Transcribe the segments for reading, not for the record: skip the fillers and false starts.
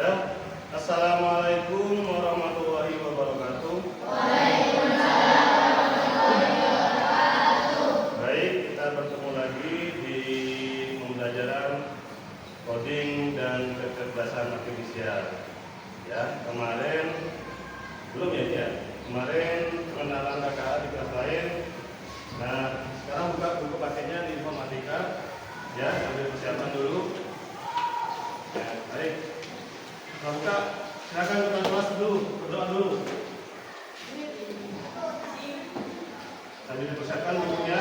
Assalamualaikum warahmatullahi wabarakatuh. Baik, kita bertemu lagi di pembelajaran coding dan kecerdasan artifisial. Ya, kemarin belum ya. Kemarin pengenalan KKA di kelas lain. Nah, sekarang buka buku paketnya di informatika. Ya, ambil persiapan dulu. Ya, baik. Buka, silakan kita kelas dulu, berdoa dulu. Sambil dipersiapkan bukunya.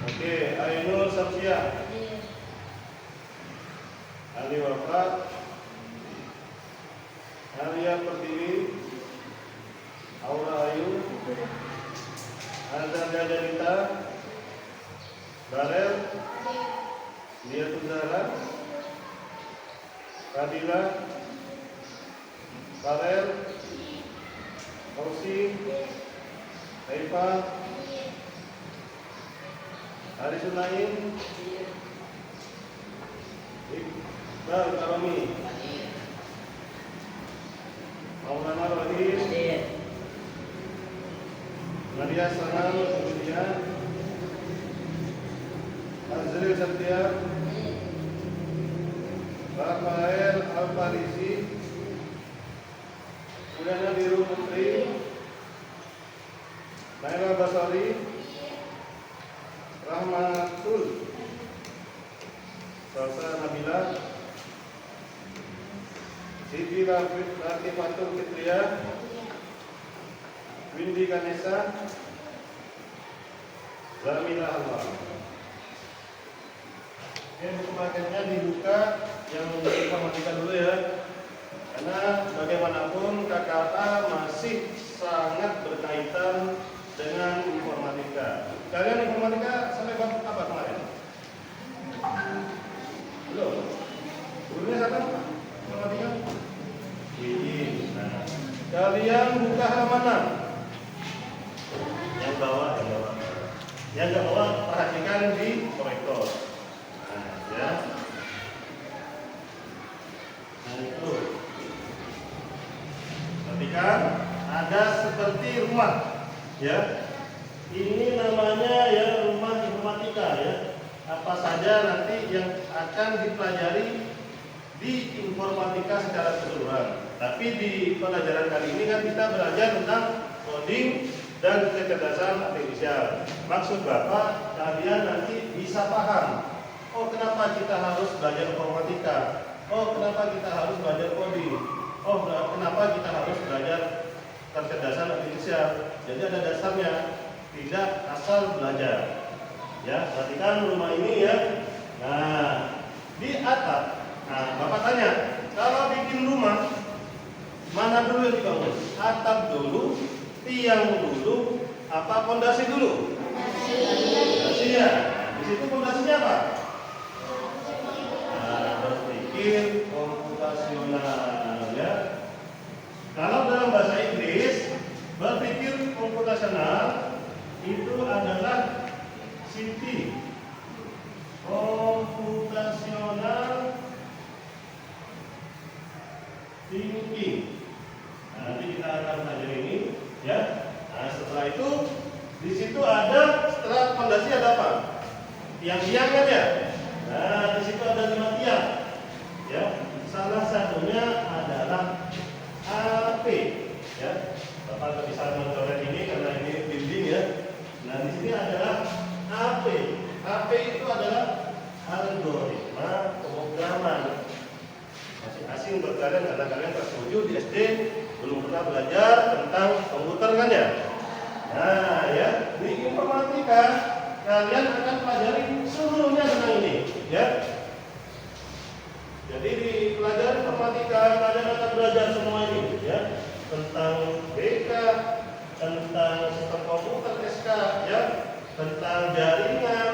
Oke, Ainul Sabsia, Ali Wafat, Alia Pertiwi, Aura Ayu, Azhar Janita, Barel, Dia Tuzara, Fadila, Farel, Fauzi, Haifa, Arisun Naim, Iqbal Karami, Maulana Rahim, Nadia Sanam, kemudian Azril Satya, Rafael Al-Farisi, kemudian Nadiru Putri, Naila Basari, Rahmatul, Salsa Nabila, Siti Latifatul Fitria, Windy Kanesa, Zamila Allah. Oke, buku paketnya dibuka yang informatika dulu ya. Karena bagaimanapun KKA masih sangat berkaitan dengan informatika. Kalian informatika sampai bab apa kemarin? Belum. Gurunya siapa? Informatika? Nah, kalian buka halaman 6. Yang bawah. Yang bawah perhatikan di korektor. Nah, ya. Nah, itu. Perhatikan ada seperti rumah. Ya, ini namanya ya rumah informatika ya. Apa saja nanti yang akan dipelajari di informatika secara keseluruhan. Tapi di pelajaran kali ini kan kita belajar tentang coding dan kecerdasan artifisial. Maksud Bapak, kalian nanti bisa paham. Oh, kenapa kita harus belajar informatika? Oh, kenapa kita harus belajar coding? Oh, kenapa kita harus belajar kecerdasan artifisial? Jadi ada dasarnya, tidak asal belajar. Ya, perhatikan rumah ini ya. Nah, di atap. Nah, Bapak tanya, kalau bikin rumah, mana dulu yang dibangun? Atap dulu, tiang dulu, apa fondasi dulu? Fondasi ya. Di situ fondasinya apa? Nah, berpikir komputasional ya. Kalau dalam bahasa Inggris, berpikir komputasional itu adalah CT, computational thinking. Nah, nanti kita akan belajar ini ya. Nah, setelah itu Di situ ada setelah fondasi ada apa? Tiang-tiang kan ya? Nah, di situ ada 5 tiang. Ya, salah satunya adalah AP. Ya, Bapak nggak bisa mencoret ini karena ini dinding ya. Nah, di sini adalah AP. AP itu adalah algoritma pemrograman. Masih asing buat kalian karena kalian kelas 7 di SD belum pernah belajar tentang komputer kan ya? Nah, ya, di informatika kalian akan pelajari seluruhnya tentang ini, ya. Jadi di pelajaran informatika kalian akan belajar semua ini, ya, tentang BK, tentang sistem komputer SK, ya, tentang jaringan,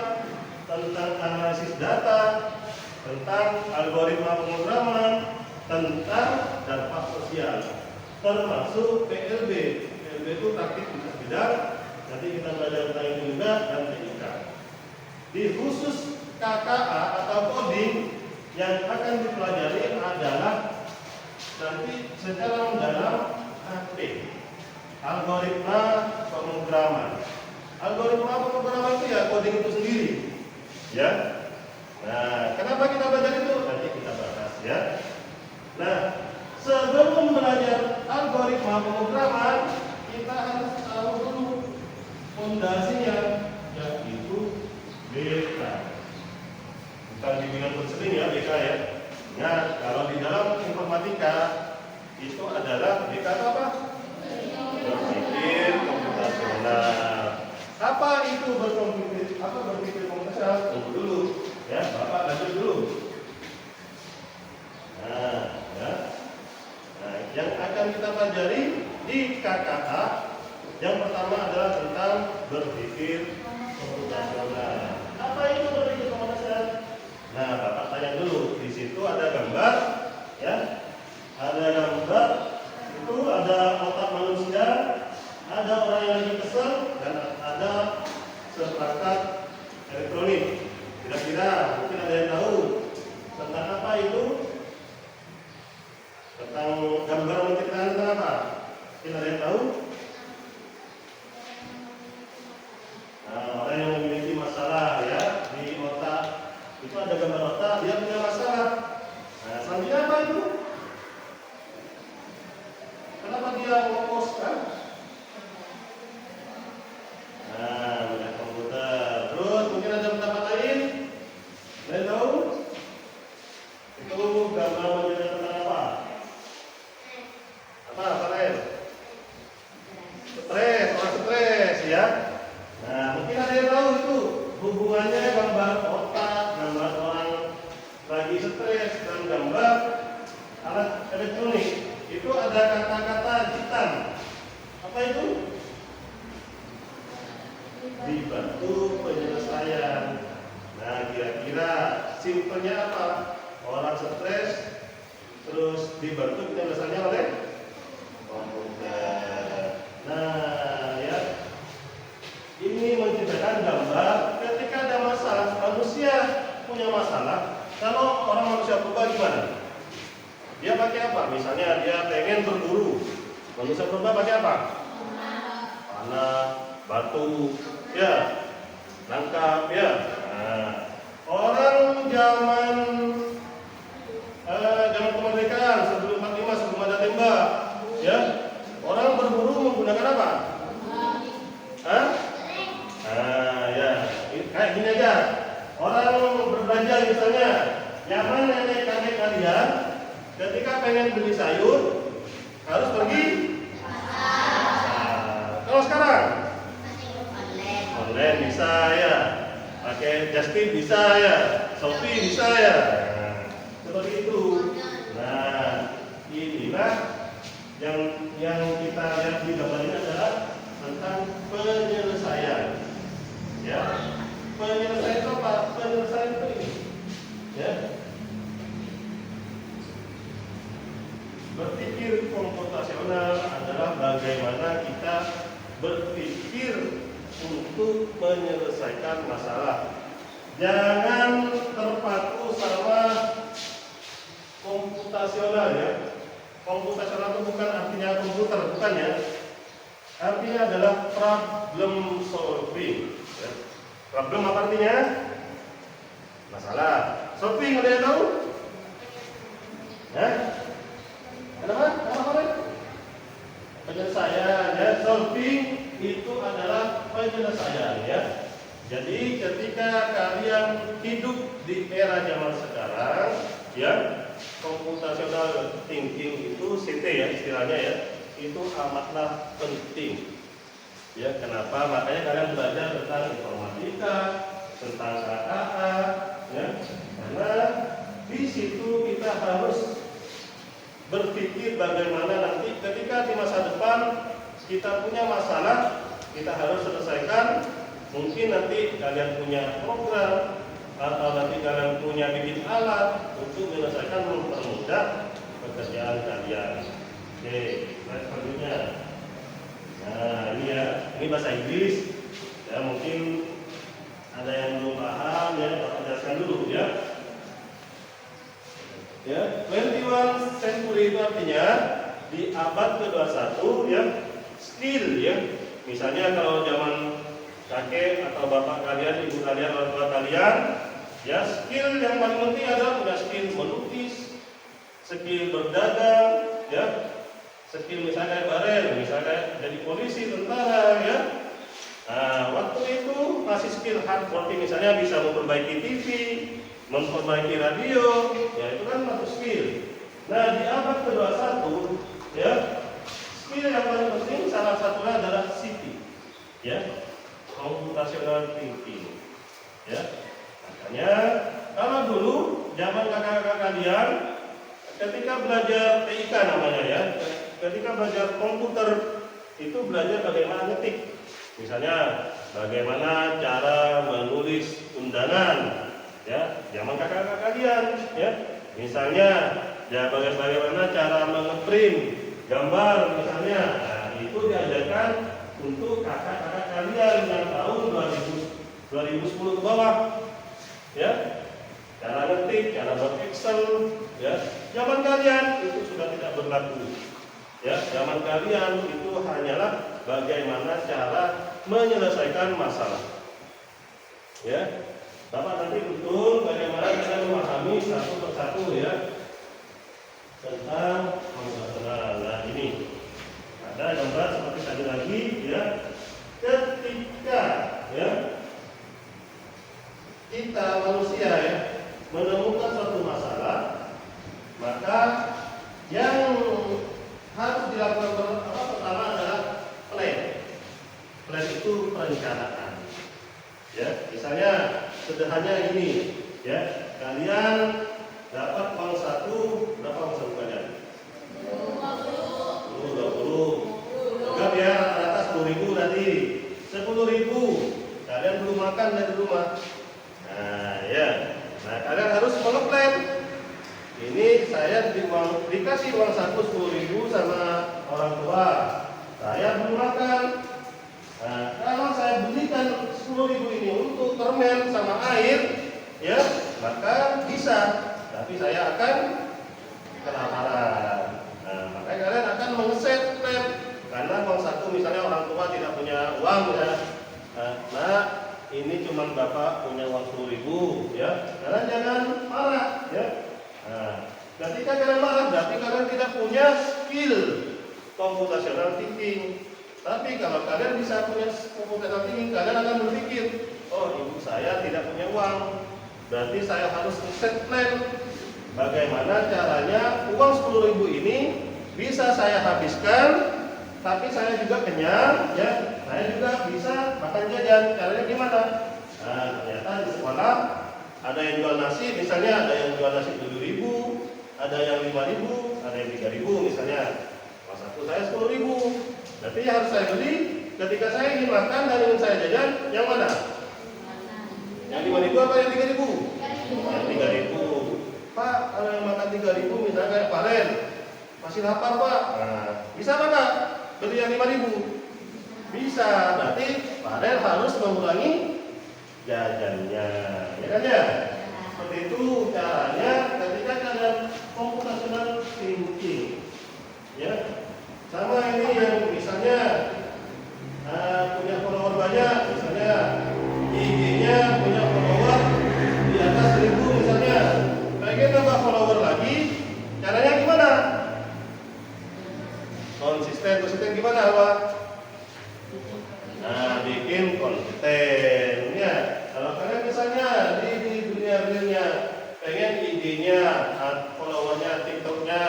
tentang analisis data, tentang algoritma pemrograman, tentang dampak sosial, termasuk PLB. PLB itu praktik lintas bidang. Nanti kita belajar tentang itu juga dan TIK. Di khusus KKA atau coding yang akan dipelajari adalah nanti secara mendalam AP, algoritma pemrograman. Algoritma pemrograman itu ya coding itu sendiri, ya. Nah, kenapa kita belajar itu? Nanti kita bahas ya. Nah, sebelum belajar algoritma pemrograman, kita harus tahu dulu fondasinya, yaitu BK. Bukan bimbingan konseling ya, BK ya. Nah, kalau di dalam informatika itu adalah BK itu apa? Berpikir komputasional. Apa itu berpikir komputasional? Tunggu dulu. Ya, Bapak lanjut dulu. Nah, ya. Nah, yang akan kita pelajari di KKA yang pertama adalah tentang berpikir komputasional. Apa itu berpikir komputasional? Nah, Bapak tanya dulu. Di situ ada gambar, ya. Ada gambar. Itu ada otak manusia, ada orang yang lagi kesel, dan ada seperangkat elektronik. Kira-kira mungkin ada yang tahu tentang apa itu? Tentang gambar menceritakan tentang apa? Mungkin ada yang tahu? Nah, orang yang memiliki masalah ya di otak, itu ada gambar otak, dia punya masalah. Nah, selanjutnya apa itu? Kenapa dia fokus kan? Nah, melihat komputer. Terus mungkin ada pendapat lain? Ada yang tahu? Itu gambar menceritakan tentang apa? Apa lain? Stres, orang stres ya. Nah, mungkin ada yang tahu itu hubungannya gambar otak, gambar orang lagi stres, dan gambar alat elektronik. Itu ada kata-kata hitam. Apa itu? Dibantu penyelesaian. Nah, kira-kira simpelnya apa? Orang stres, terus dibantu penyelesaiannya oleh komputer. Nah, ya, ini menceritakan gambar ketika ada masalah, manusia punya masalah. Kalau orang manusia purba gimana? Dia pakai apa? Misalnya dia pengen berburu. Manusia purba pakai apa? Panah, batu, ya, nangkap, ya. Nah, orang zaman kemerdekaan sebelum 45, sebelum ada tembak, ya, orang berburu menggunakan apa? Hah? Nah, ya, kayak gini aja. Orang berbelanja misalnya, zaman nenek-nenek kalian ketika pengen beli sayur harus pergi pasar. Kalau sekarang online bisa ya, pakai Just Tip bisa ya, Shopee bisa ya. Nah, seperti itu. Nah, inilah yang kita lihat di gambar ini adalah tentang penyelesaian. Ya, penyelesaian itu apa? Penyelesaian itu ini. Ya, berpikir komputasional adalah bagaimana kita berpikir untuk menyelesaikan masalah. Jangan terpaku sama komputasional ya. Komputasional itu bukan artinya komputer, bukan ya. artinya adalah problem solving. Ya. Problem apa artinya? Masalah. Solving ada yang tahu? Ya? Kenapa? Kenapa? Penyelesaian. Ya, solving itu adalah penyelesaian. Ya. Jadi ketika kalian hidup di era zaman sekarang, ya, computational thinking itu CT ya istilahnya ya, itu amatlah penting. Ya, kenapa? Makanya kalian belajar tentang informatika, tentang KKA, ya, karena di situ kita harus berpikir bagaimana nanti ketika di masa depan kita punya masalah, kita harus selesaikan. Mungkin nanti kalian punya program atau nanti kalian punya bikin alat untuk menyelesaikan mempermudah pekerjaan kalian. Oke, slide selanjutnya. Nah, ini ya, ini bahasa Inggris. Ya, mungkin ada yang belum paham ya, Bapak jelaskan dulu ya. Ya, 21st century itu artinya di abad ke-21 ya, skill ya. Misalnya kalau zaman kakek atau bapak kalian, ibu kalian, orang tua kalian, ya skill yang paling penting adalah punya skill melukis, skill berdagang, ya, skill misalnya barel, misalnya jadi polisi, tentara, ya. Nah, waktu itu masih skill hard working, misalnya bisa memperbaiki TV, memperbaiki radio, ya itu kan masuk skill. Nah, di abad ke-21, ya, skill yang paling penting salah satunya adalah CT, ya. Computational thinking, ya. Makanya kalau dulu zaman kakak-kakak kalian ketika belajar TIK namanya ya, ketika belajar komputer itu belajar bagaimana ngetik, misalnya bagaimana cara menulis undangan, ya, zaman kakak-kakak kalian, ya, misalnya ya bagaimana cara mengeprint gambar misalnya, nah, itu diajarkan untuk kakak-kakak kalian yang tahun 2010 ke bawah, ya, cara ngetik, cara buat Excel, ya, zaman kalian itu sudah tidak berlaku, ya, zaman kalian itu hanyalah bagaimana cara menyelesaikan masalah, ya. Bapak nanti betul bagaimana kita memahami satu persatu ya tentang computational. Nah, ini ada gambar seperti tadi lagi ya, ketika ya kita manusia ya menemukan suatu masalah, maka yang harus dilakukan pertama adalah plan. Plan itu perencanaan, ya. Misalnya sederhananya ini ya, kalian dapat uang saku, berapa uang saku kalian? 20. Anggap ya rata-rata 10.000 tadi. 10.000 kalian belum makan dari rumah. Nah ya, nah kalian harus mengeplan. Ini saya dikasih uang saku 10.000 sama orang tua. Saya belum makan. Nah kalau saya belikan 10.000 ini untuk permen sama air, ya maka bisa. Tapi saya akan kelaparan. Nah, makanya kalian akan mengeset plan. Karena uang saku misalnya orang tua tidak punya uang ya. Nah, ini cuma bapak punya uang 10.000 ya. Kalian jangan marah ya. Nah, ketika kalian marah berarti kalian tidak punya skill computational thinking. Tapi kalau kalian bisa punya computational thinking, kalian akan berpikir, oh ibu saya tidak punya uang, berarti saya harus set plan. Bagaimana caranya uang 10.000 ini bisa saya habiskan, tapi saya juga kenyang, ya. Saya juga bisa makan jajan. Caranya gimana? Nah, ternyata di sekolah ada yang jual nasi, misalnya ada yang jual nasi 7.000, ada yang 5.000, ada yang 3.000 misalnya. Mas satu saya 10.000. Berarti yang harus saya beli ketika saya ingin makan dan ingin saya jajan, yang mana? Yang 5.000 apa yang 3.000? Yang 3.000. Pak, kalau yang makan 3.000 misalnya kayak Paren, masih lapar Pak. Nah, bisa apa Kak? Beli yang 5.000? Bisa. Berarti Paren harus mengurangi jajannya, ya kan ya? Seperti itu caranya ketika kalian computational thinking, ya. Sama ini yang misalnya punya follower banyak, misalnya IG-nya punya follower di atas 1000 misalnya, pengen nambah follower lagi, caranya gimana? Konsisten gimana Pak? Nah, bikin konten ya. Kalau kalian misalnya di dunia realnya pengen IG-nya, followernya, TikTok-nya,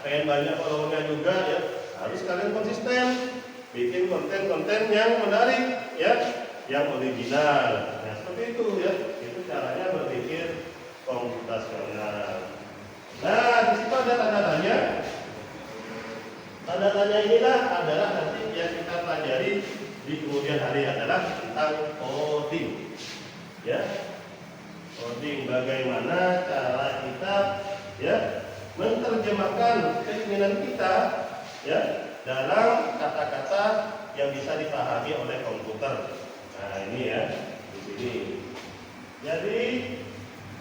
pengen banyak followernya juga ya, harus kalian konsisten bikin konten-konten yang menarik ya, yang original. Nah, seperti itu ya. Itu caranya berpikir komputasional. Nah, di situ ada tanda-tanya. Tanda-tanya inilah adalah nanti yang kita pelajari di kemudian hari adalah tentang coding. Ya, coding, bagaimana cara kita ya menerjemahkan keinginan kita ya dalam kata-kata yang bisa dipahami oleh komputer. Nah, ini ya di sini. Jadi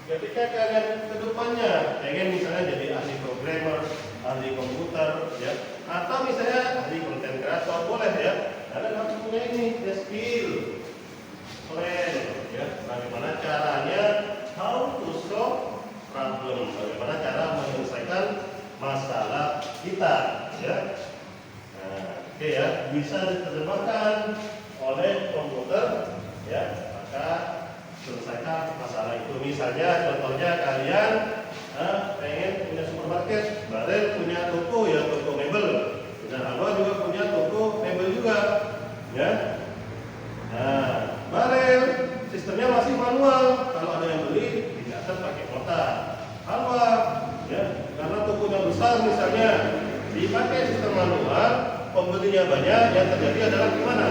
ketika kalian ke depannya pengen misalnya jadi ahli programmer, ahli komputer ya, atau misalnya ahli konten kreator, boleh ya. Kalian harus punya ini ya, skill plan ya, bagaimana caranya how to solve problem, bagaimana cara menyelesaikan masalah kita ya. Nah, oke ya, bisa diterjemahkan oleh komputer ya, maka selesaikan masalah itu. Misalnya contohnya kalian pengen punya supermarket, Barel punya toko ya, toko mebel, dan Alwa juga punya toko mebel juga ya. Nah, Barel sistemnya masih manual, kalau ada yang beli dicatat pakai kotak. Alwa ya, karena tokonya besar misalnya dipakai sistem manual, pembelinya banyak, yang terjadi adalah gimana?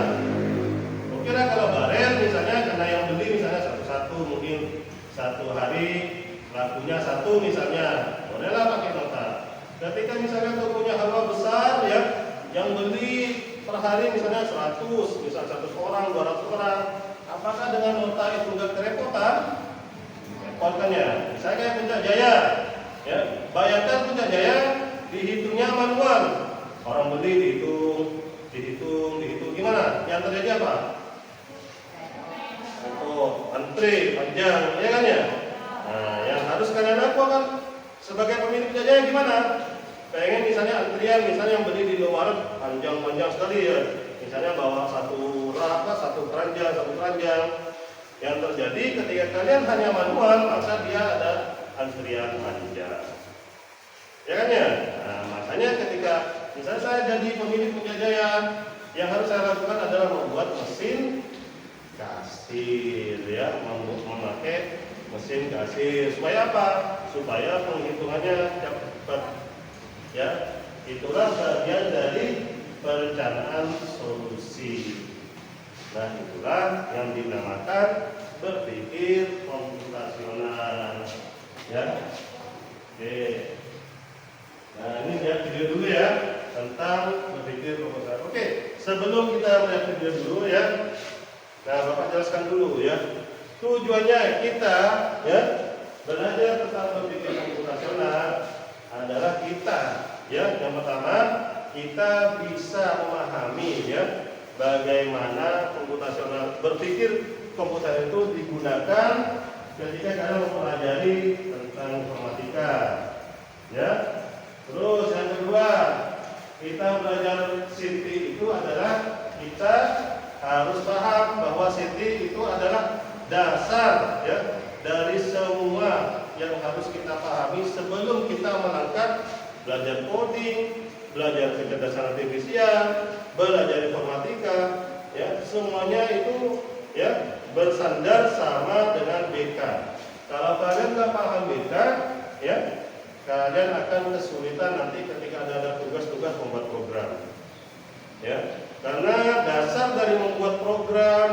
Kira kalau Barel misalnya karena yang beli misalnya satu-satu, mungkin satu hari lakunya satu misalnya, bolehlah pakai nota. Ketika misalnya tokonya Alwa besar ya, yang beli per hari misalnya 100, misal 100 orang, 200 orang, apakah dengan nota itu enggak kerepotan? Repotkannya. Misalnya kayak Puncak Jaya ya, bayangkan Puncak Jaya dihitungnya manual, orang beli dihitung gimana? Yang terjadi apa? Antri panjang, ya kan ya? Nah, yang harus kalian lakukan sebagai pemilik jajah gimana? Pengen misalnya antrian, misalnya yang beli di luar panjang-panjang sekali ya, misalnya bawa satu keranjang. Yang terjadi ketika kalian hanya manual, maka dia ada antrian panjang, ya kan ya? Nah, makanya ketika misalnya saya jadi pemilik Puncajaya, yang harus saya lakukan adalah membuat mesin kasir ya, memakai mesin kasir supaya apa? Supaya penghitungannya cepat ya. Itulah bagian dari perencanaan solusi. Nah, itulah yang dinamakan berpikir komputasional ya. Oke. Nah, ini lihat video dulu ya tentang berpikir komputasional. Oke, sebelum kita melihat video dulu ya, nah, Bapak jelaskan dulu ya. Tujuannya kita ya belajar tentang berpikir komputasional adalah kita ya, yang pertama kita bisa memahami ya bagaimana berpikir komputer itu digunakan ketika kalian mempelajari tentang informatika ya. Terus yang kedua, kita belajar CT itu adalah kita harus paham bahwa CT itu adalah dasar ya dari semua yang harus kita pahami sebelum kita melangkah belajar coding, belajar kecerdasan artifisial, belajar informatika ya, semuanya itu ya bersandar sama dengan BK. Kalau kalian nggak paham BK ya, kalian akan kesulitan nanti ketika ada tugas-tugas membuat program ya. Karena dasar dari membuat program,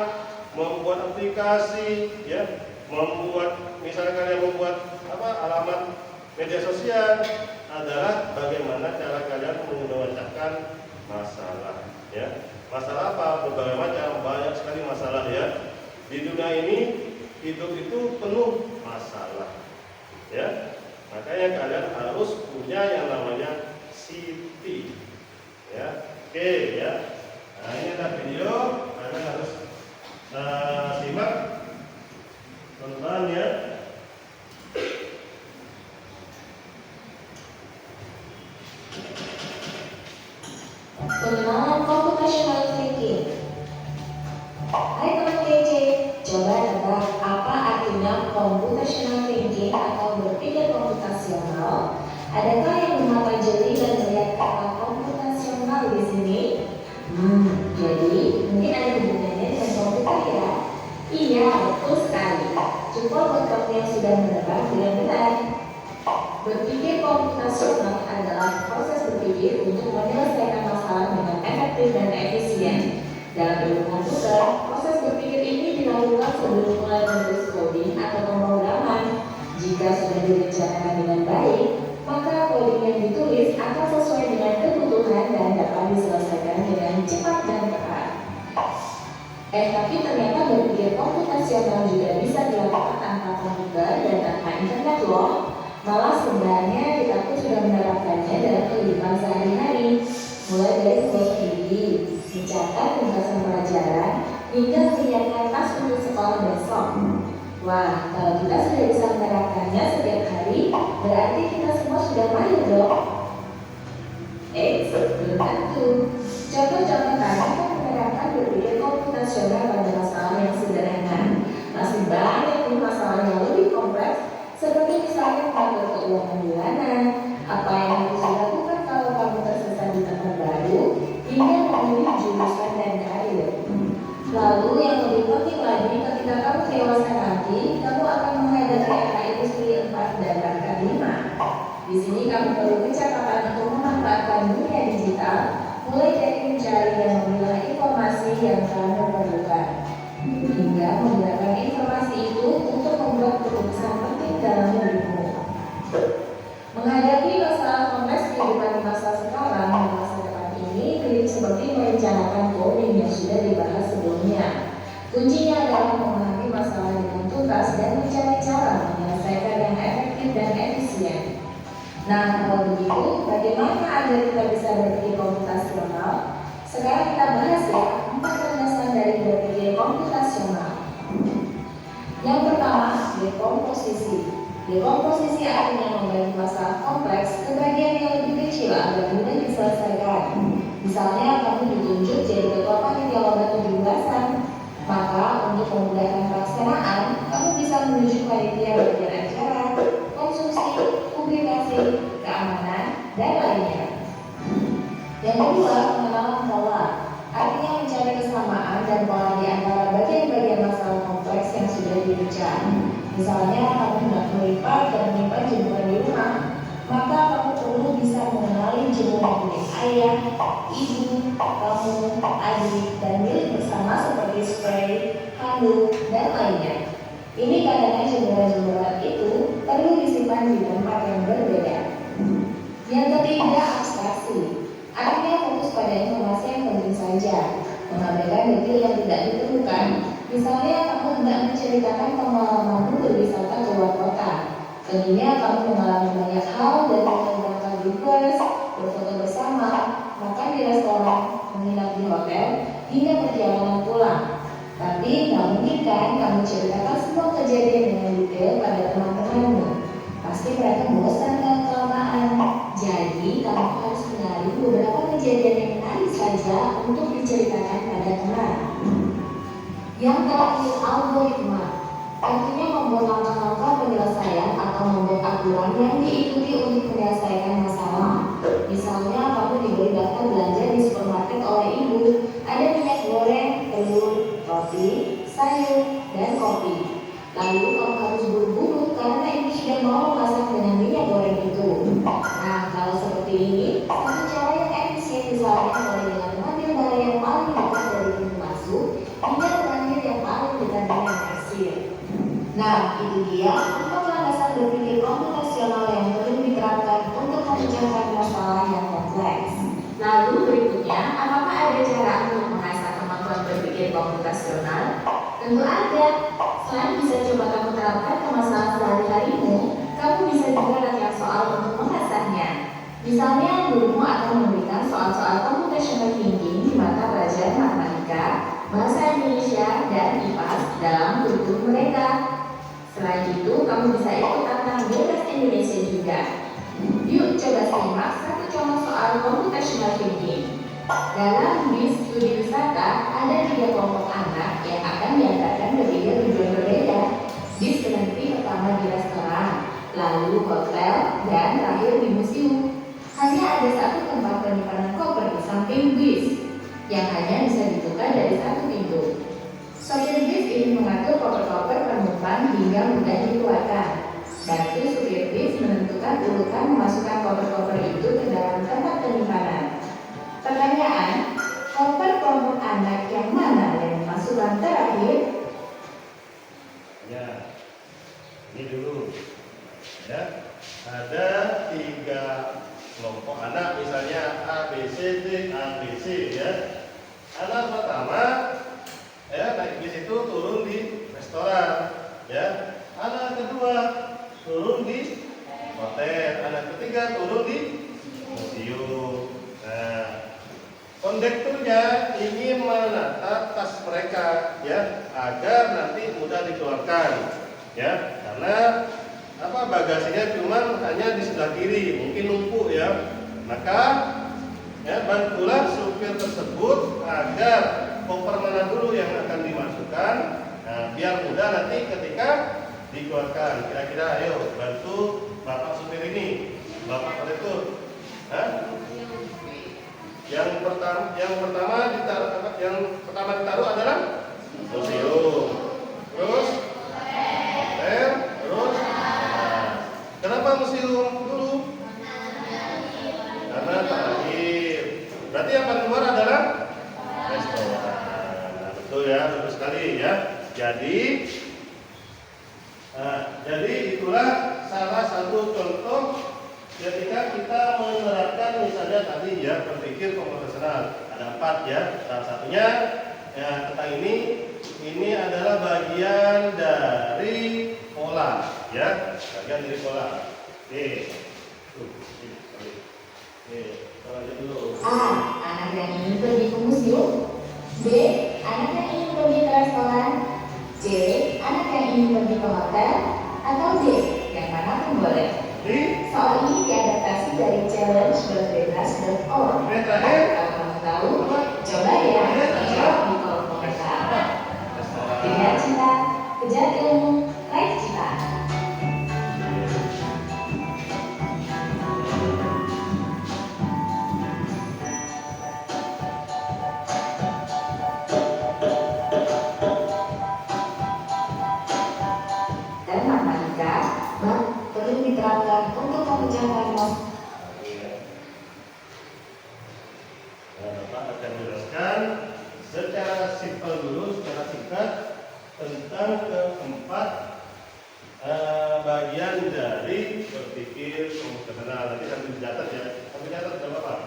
membuat aplikasi, ya, membuat misalnya kalian membuat alamat media sosial adalah bagaimana cara kalian memecahkan masalah, ya. Masalah apa? Berbagai macam, banyak sekali masalah ya. Di dunia ini hidup itu penuh masalah, ya. Makanya kalian harus punya yang namanya CT, ya. Oke, ya. Nah, ini ada video, Anda harus simak, tonton ya. Pengenalan computational thinking. Hai teman kece, coba tebak apa artinya computational thinking atau berpikir komputasional? Adakah yang bermata jeli dan melihat kata komputasional di sini? Jadi mungkin ada hubungannya dengan komputer ya? Iya, betul sekali. Cukup buat kamu yang sudah menebak dengan benar. Berpikir komputasional adalah proses berpikir untuk menyelesaikan masalah dengan efektif dan efisien. Dalam ilmu komputer, proses berpikir ini dilakukan sebelum mulai menulis coding atau pemrograman. Jika sudah direncanakan dengan baik, maka coding yang ditulis akan sesuai dengan kebutuhan dan dapat diselesaikan dengan cepat dan tepat. Tapi ternyata berpikir komputasional juga bisa dilakukan tanpa komputer dan tanpa internet loh. Malah sebenarnya kita pun sudah menerapkannya dalam kehidupan sehari-hari, mulai dari membuat studi, mencatat pembahasan pelajaran, hingga menyiapkan tas untuk sekolah besok. Wah, kalau kita sudah bisa menerapkannya setiap hari, berarti kita semua sudah mahir dong. Belum tentu. Contoh-contoh tadi kan menerapkan berpikir komputasional pada masalah yang sederhana. Masih banyak masalah yang lebih kompleks, seperti misalnya mengatur keuangan bulanan, apa yang harus dilakukan kalau kamu tersesat di tempat baru, hingga memilih jurusan dan karir. Lalu yang lebih penting lagi, ketika kamu dewasa nanti, kamu akan menghadapi anak industri 4 dan bahkan 5. Di sini kamu perlu kecepatan untuk memanfaatkan dunia digital, mulai dari mencari dan memilah informasi yang kamu perlukan, hingga menggunakan informasi itu untuk membuat keputusan penting dalam hidupmu. Menghadapi masalah kompleks kehidupan di masa sekarang dan masa depan ini mirip seperti merencanakan coding yang sudah dibahas sebelumnya. Kuncinya adalah memahami masalah dengan tuntas dan mencari cara menyelesaikan yang efektif dan efisien. Nah, kalau begitu, bagaimana agar kita bisa berpikir komputasional? Sekarang kita bahas ya 4 landasan dari berpikir komputasional. Yang pertama, dekomposisi. Dekomposisi artinya membagi masalah kompleks ke bagian yang lebih kecil agar mudah diselesaikan. Misalnya, kamu ditunjuk jadi ketua panitia lomba 17-an. Maka, untuk memudahkan pelaksanaan, kamu bisa menunjuk panitia bagian acara, konsumsi, publikasi, keamanan, dan lainnya. Yang kedua, pengenalan pola. Artinya mencari kesamaan dan pola di antara bagian-bagian masalah kompleks yang sudah diruncang. Misalnya, kamu hendak melipat dan menyimpan jemuran di rumah, maka kamu perlu bisa mengenali jemuran milik ayah, ibu, kamu, adik, dan milik bersama seperti spray, handuk, dan lainnya. Ini karena jemuran-jemuran itu perlu disimpan di tempat yang berbeda. Yang ketiga, abstraksi. Artinya fokus pada informasi yang penting saja, mengabaikan detail yang tidak diperlukan. Misalnya, kamu hendak menceritakan pengalamanmu berwisata ke luar kota. Tentunya kamu mengalami banyak hal dari menggunakan bus, berfoto bersama, makan di restoran, menginap di hotel, hingga perjalanan pulang. Tapi nggak mungkin kan kamu ceritakan semua kejadian dengan detail pada teman-temanmu. Pasti mereka bosan dan kelamaan. Jadi kamu harus mencari beberapa kejadian yang menarik saja untuk diceritakan pada teman. Yang terakhir, algoritma. Artinya membuat langkah-langkah penyelesaian atau membuat aturan yang diikuti untuk menyelesaikan masalah. Misalnya, kamu diberi daftar belanja di supermarket oleh ibu. Ada minyak goreng, telur, roti, sayur, dan kopi. Lalu kamu harus buru-buru karena ibu sudah mau memasak dengan minyak goreng itu. Nah, kalau seperti ini, satu cara yang efisien misalnya mulai dengan mengambil barang yang paling dekat dari pintu masuk hingga terakhir yang paling dekat dengan kasir. Nah, itu dia 4 landasan berpikir komputasional yang perlu diterapkan untuk memecahkan masalah yang kompleks. Lalu berikutnya, apakah ada cara untuk mengasah kemampuan berpikir komputasional? Tentu ada. Selain bisa coba kamu terapkan ke masalah sehari-harimu, kamu bisa juga latihan soal untuk mengasahnya. Misalnya, gurumu akan memberikan soal-soal computational thinking di mata pelajaran bahasa Indonesia, dan IPAS dalam kurikulum mereka. Selain itu, kamu bisa ikut tantangan bebas Indonesia juga. Yuk coba simak satu contoh soal computational thinking. Dalam bis studi wisata, ada 3 kelompok anak yang akan diantarkan ke 3 tujuan berbeda. Bis berhenti pertama di restoran, lalu hotel, dan terakhir di museum. Hanya ada satu tempat penyimpanan koper di samping bis, yang hanya bisa dibuka dari satu pintu. Sopir bis ingin mengatur koper-koper penumpang hingga mudah dikeluarkan. Bantu supir bis menentukan urutan memasukkan koper-koper itu ke dalam tempat penyimpanan. Pertanyaan, koper kelompok anak yang mana yang dimasukkan terakhir? Ya, ini dulu. Ya, ada 3 kelompok anak, misalnya A, B, C, D, A, B, C, ya. Anak pertama, ya, naik bis itu turun di restoran, ya. Anak kedua turun di hotel, anak ketiga turun di museum. Nah, kondekturnya ingin menata tas mereka, ya, agar nanti mudah dikeluarkan, ya, karena bagasinya cuma hanya di sebelah kiri, mungkin numpuk, ya. Maka ya, bantulah supir tersebut agar koper mana dulu yang akan dimasukkan, nah, biar mudah nanti ketika dikeluarkan. Kira-kira ayo bantu bapak supir ini, bapak kondektur. Yang pertama ditaruh adalah museum, terus hotel, terus kenapa museum dulu? Karena terakhir. Berarti yang paling luar adalah restoran. Nah, betul ya, betul sekali ya. Jadi itulah salah satu contoh ketika kita menerapkan misalnya tadi ya berpikir komputasional. Ada 4 ya. Salah satunya ya tentang ini adalah bagian dari pola ya, bagian dari pola. Oke. Kita lanjut dulu. A. Anak yang ingin pergi ke museum. B. Anak yang ingin pergi ke restoran. C. Anak yang ingin pergi ke hotel. Atau D. Yang mana pun boleh. Soal ini diadaptasi dari challenge.bebas.org. Kalau kamu tahu, coba ya jawab di kolom komentar. Kejar cinta, kejar ilmu, raih cita. Dan matematika perlu diterapkan untuk memecahkan Bapak akan menjelaskan secara simpel dulu, secara singkat tentang keempat bagian dari berpikir komputasional. Nanti sambil dicatat ya, sambil catat ya Bapak.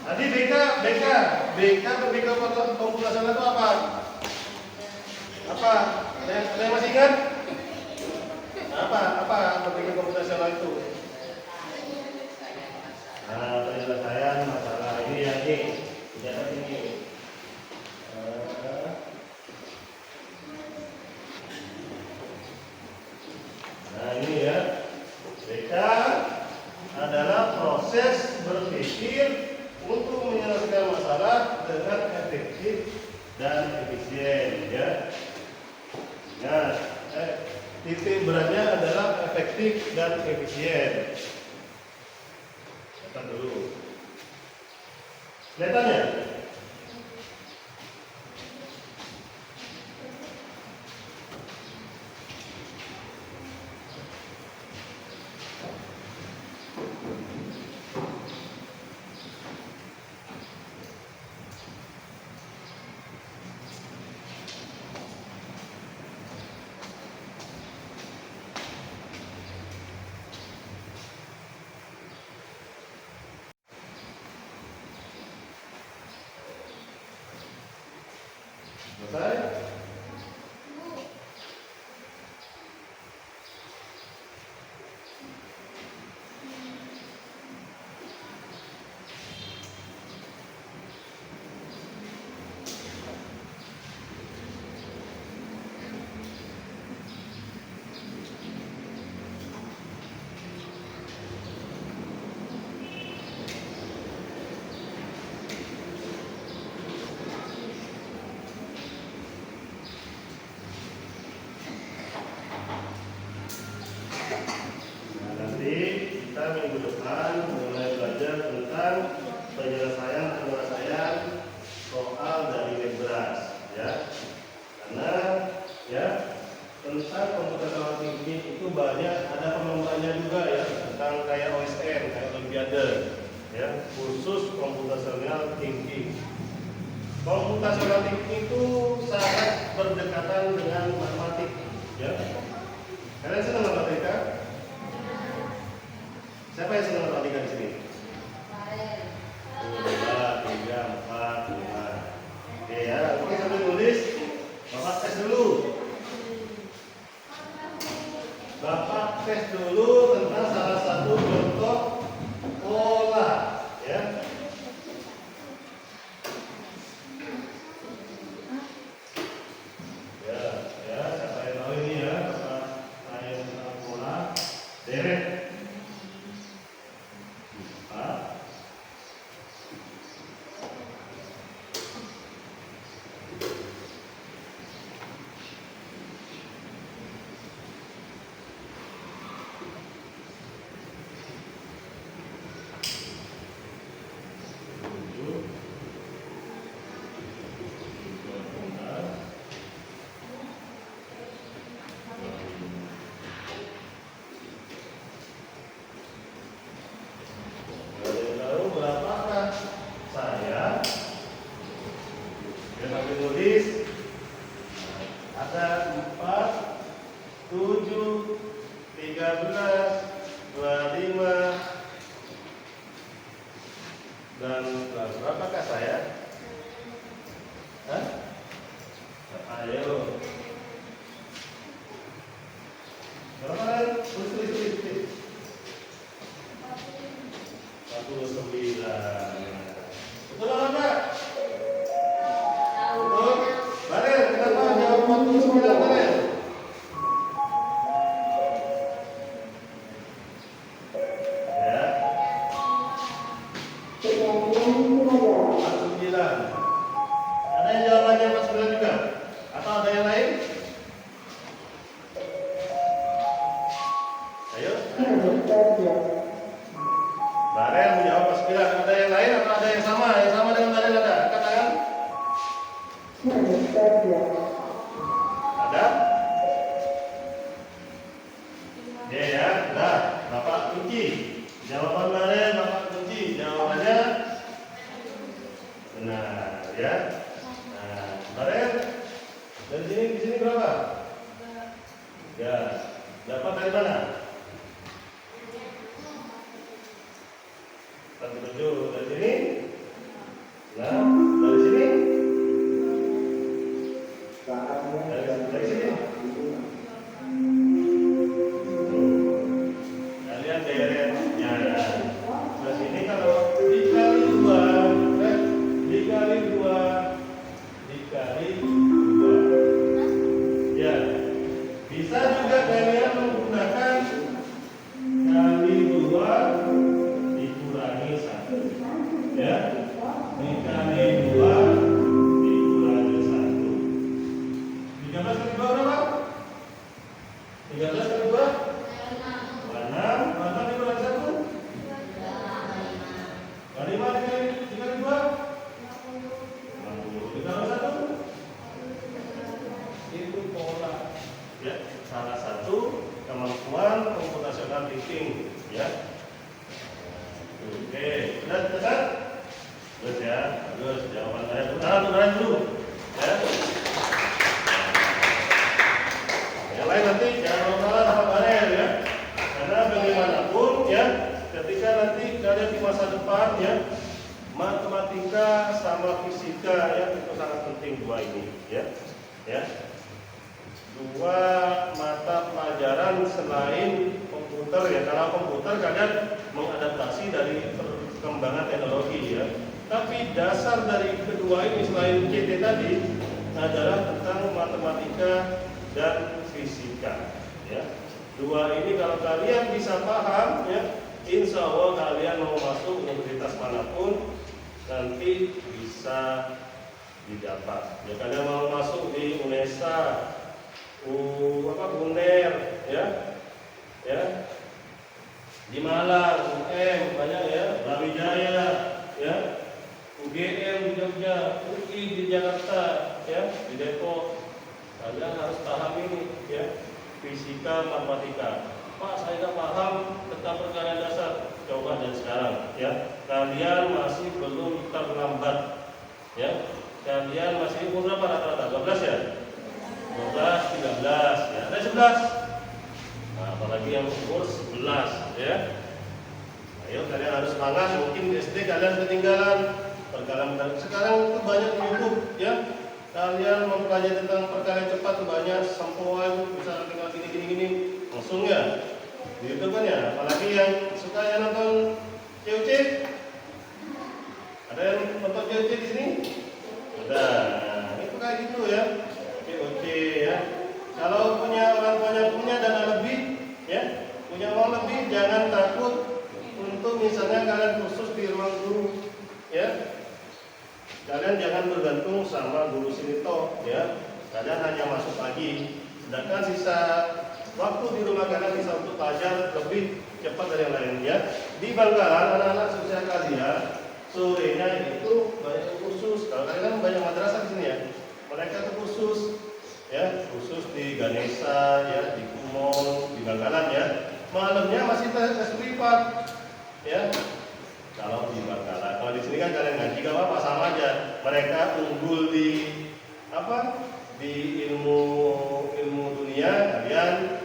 Tadi BK berpikir komputasional itu apa? Apa? Ada yang masih ingat? Apa berpikir komputasional itu? Penyelesaian masalah ini ya ini, dicatat ini. Nah ini ya, BK adalah proses berpikir untuk menyelesaikan masalah dengan efektif dan efisien ya. Nah, titik beratnya adalah efektif dan efisien. Catat dulu. Kelihatannya? thinking. Computational thinking itu sangat berdekatan dengan matematik, ya. Kalian senang matematika? Siapa yang senang matematika di sini? 2, 3, 4, 5. Oke ya, oke sambil tulis. Bapak tes dulu. Bapak tes dulu tentang salah satu contoh pola, ya. Ya, siapa yang tahu ini ya? Bapak saya tentang pola. Deret. Ada 4, 7, 13, 25, dan berapakah saya? Hah? Ayo. Berapa? Tulis. 49. Betul apa? Betul. Barel, kenapa jawab 49 Barel? Ya. 49. Ada yang jawabannya 49 juga? Atau ada yang lain? Ayo. Barel menjawab 49. Ada yang lain atau ada yang sama? Yang sama dengan Barel ada? Angkat tangan. Ada? Ya, udah. Bapak kunci. Jawaban Barel, Bapak kunci. Jawabannya benar, ya. Nah, Barel, dari sini berapa? Ya. Dapat dari mana? 47 dari sini. Nah, dari sini. Dari sini. Kalian deretnya. Dari sini kalau dikali 2, dikali 2, dikali 2. Ya. Bisa juga kalian menggunakan kali 2 dikurangi 1. Ya. Dikali 2 dikurangi 1. 13 kali 2 berapa? 13 kali 2? 6. 6 dikurangi 1? 5 dikali 2? 60. Dikali 1? Itu pola. Ya, salah satu kemampuan computational thinking, ya. Oke, udah selesai? Bagus ya, bagus. Jawaban saya benar dulu, ya. Yang lain nanti jangan salah sama Barel, ya. Karena bagaimanapun, ya, ketika nanti kalian di masa depan, ya, matematika sama fisika, ya, itu sangat penting dua ini, ya. Dua mata pelajaran selain komputer, ya. Kalau komputer kadang mengadaptasi dari perkembangan teknologi, ya. Tapi dasar dari kedua ini selain CT tadi adalah tentang matematika dan fisika, ya. Dua ini kalau kalian bisa paham, ya, insya Allah kalian mau masuk universitas manapun nanti bisa didapat. Ya, kalian mau masuk di UNESA, UNER, ya, di Malang, UM banyak, ya, Brawijaya, ya, UGM di Jogja, UI di Jakarta, ya, di Depok. Kalian harus paham ini, ya, fisika, matematika. Pak, saya tidak paham tentang perkara dasar. Coba dari sekarang, ya, kalian masih belum terlambat 12 ya? 12, 13 ya, ada 11. Nah, apalagi yang umur 11 ya. Ayo kalian harus semangat, mungkin di SD kalian ketinggalan perkalian. Sekarang itu banyak di YouTube ya. Kalian mempelajari tentang perkalian cepat tuh banyak, sempoan bisa tinggal gini langsung ya. Di YouTube kan ya, apalagi yang suka yang nonton COC. Ada yang nonton COC di sini? Ada. Nah, itu kayak gitu ya. COC ya. Kalau punya orang tuanya punya dana lebih ya, punya uang lebih, jangan takut untuk misalnya kalian khusus di ruang guru ya. Kalian jangan bergantung sama guru sini toh ya. Kalian hanya masuk pagi, sedangkan sisa waktu di rumah kalian bisa untuk belajar lebih cepat dari yang lainnya. Di Bangkalan anak-anak sosial kalian sorenya itu banyak khusus. Kalau kalian kan banyak madrasah di sini ya, mereka tuh khusus ya, khusus di Ganesha ya, di Kumon, di Bangkalan ya. Malamnya masih tes privat ya. Kalau di Bangkalan, kalau di sini kan kalian ngaji gak apa-apa, sama aja. Mereka unggul di apa? Di ilmu dunia, kalian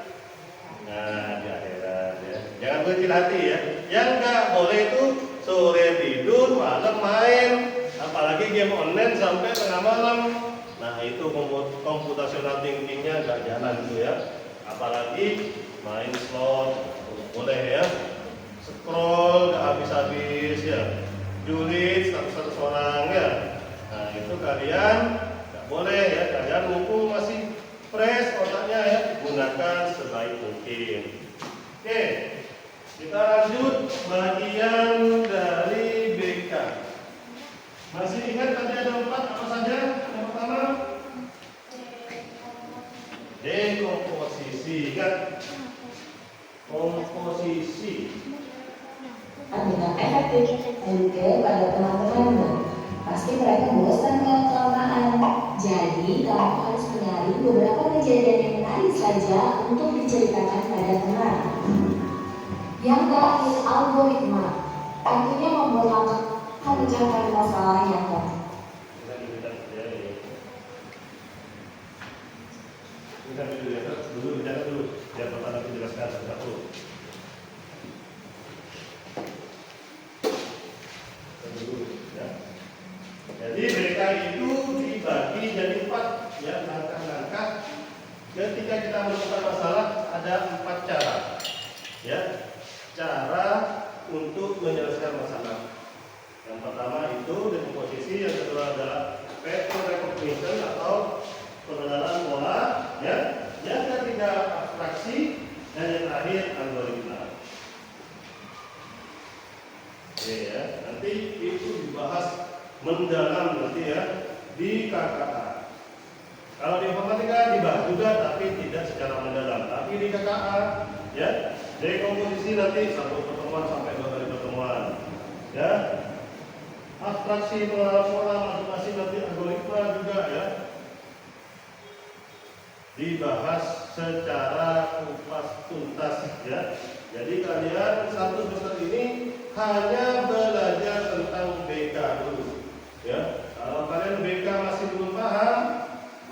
nah di akhirat ya. Jangan berkecil hati ya. Yang nggak boleh itu sore tidur, malam main, apalagi game online sampai tengah malam. Nah itu computational thinkingnya nggak jalan itu ya. Apalagi main slot boleh ya. Scroll nggak habis-habis ya, julid satu orang ya. Nah itu kalian nggak boleh ya. Kalian mumpung masih fresh otaknya ya, gunakan sebaik mungkin. Oke, kita lanjut bagian dari BK. Masih ingat tadi ada 4 apa saja? Yang pertama dekomposisi kan? Komposisi. Dengan efektif dan juga pada teman-temanmu. Pasti mereka bosan kalau kelamaan. Jadi, kamu harus menyaring beberapa kejadian yang menarik saja untuk diceritakan pada teman. Yang terakhir, algoritma. Artinya membuat langkah memecahkan masalah yang gampang. Dulu biar Bapak nanti jelaskan satu-satu. Ya. Jadi BK itu dibagi jadi 4 ya, langkah-langkah. Ketika kita menemukan masalah ada 4 cara ya, cara untuk menyelesaikan masalah. Yang pertama itu dekomposisi, yang kedua adalah pattern recognition atau pengenalan pola ya, yang ketiga abstraksi, dan yang terakhir algoritma. Oke ya, nanti itu dibahas mendalam nanti ya di KKA. Kalau di informatika dibahas juga tapi tidak secara mendalam. Tapi di KKA ya, dekomposisi nanti 1 pertemuan sampai 2 kali pertemuan. Ya. Abstraksi pengenalan pola masing-masing, nanti algoritma juga ya. Dibahas secara kupas tuntas ya. Jadi kalian satu semester ini hanya belajar tentang BK dulu ya. Kalau kalian BK masih belum paham,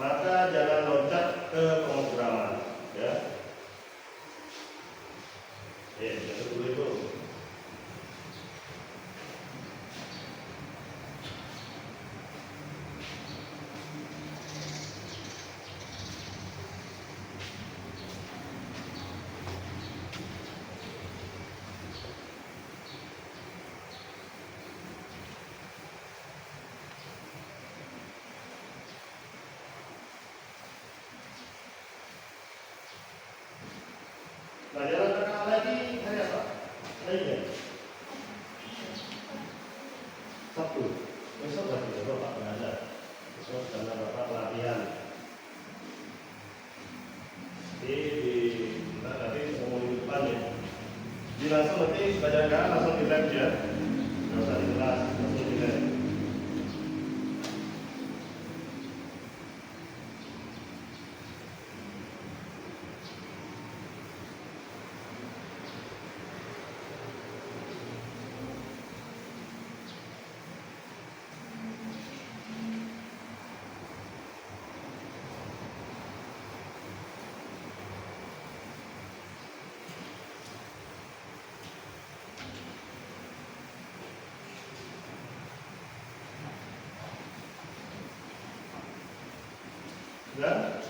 maka jangan loncat ke pemrograman ya. Itu dulu itu. Pelajaran KKA lagi hari apa? Lagi ya? Sabtu. Besok berarti ya Bapak mengajar. Besok karena Bapak pelatihan. Di nanti mau minggu depan ya. Di langsung nanti pelajaran KKA langsung di lab ya. Nggak usah di kelas, langsung di lab. Sudah?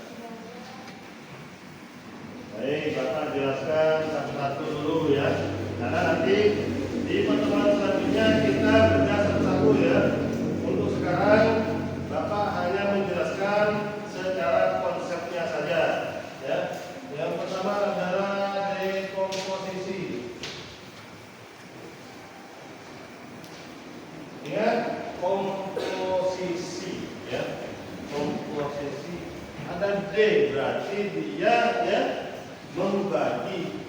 Baik, Bapak jelaskan satu-satu dulu ya. Karena nanti di pertemuan selanjutnya kita bedah satu-satu ya. Untuk sekarang Bapak hanya menjelaskan secara konsepnya saja ya. Yang pertama adalah dekomposisi. Ingat komposisi ya. Komposisi ada D berarti dia ya membagi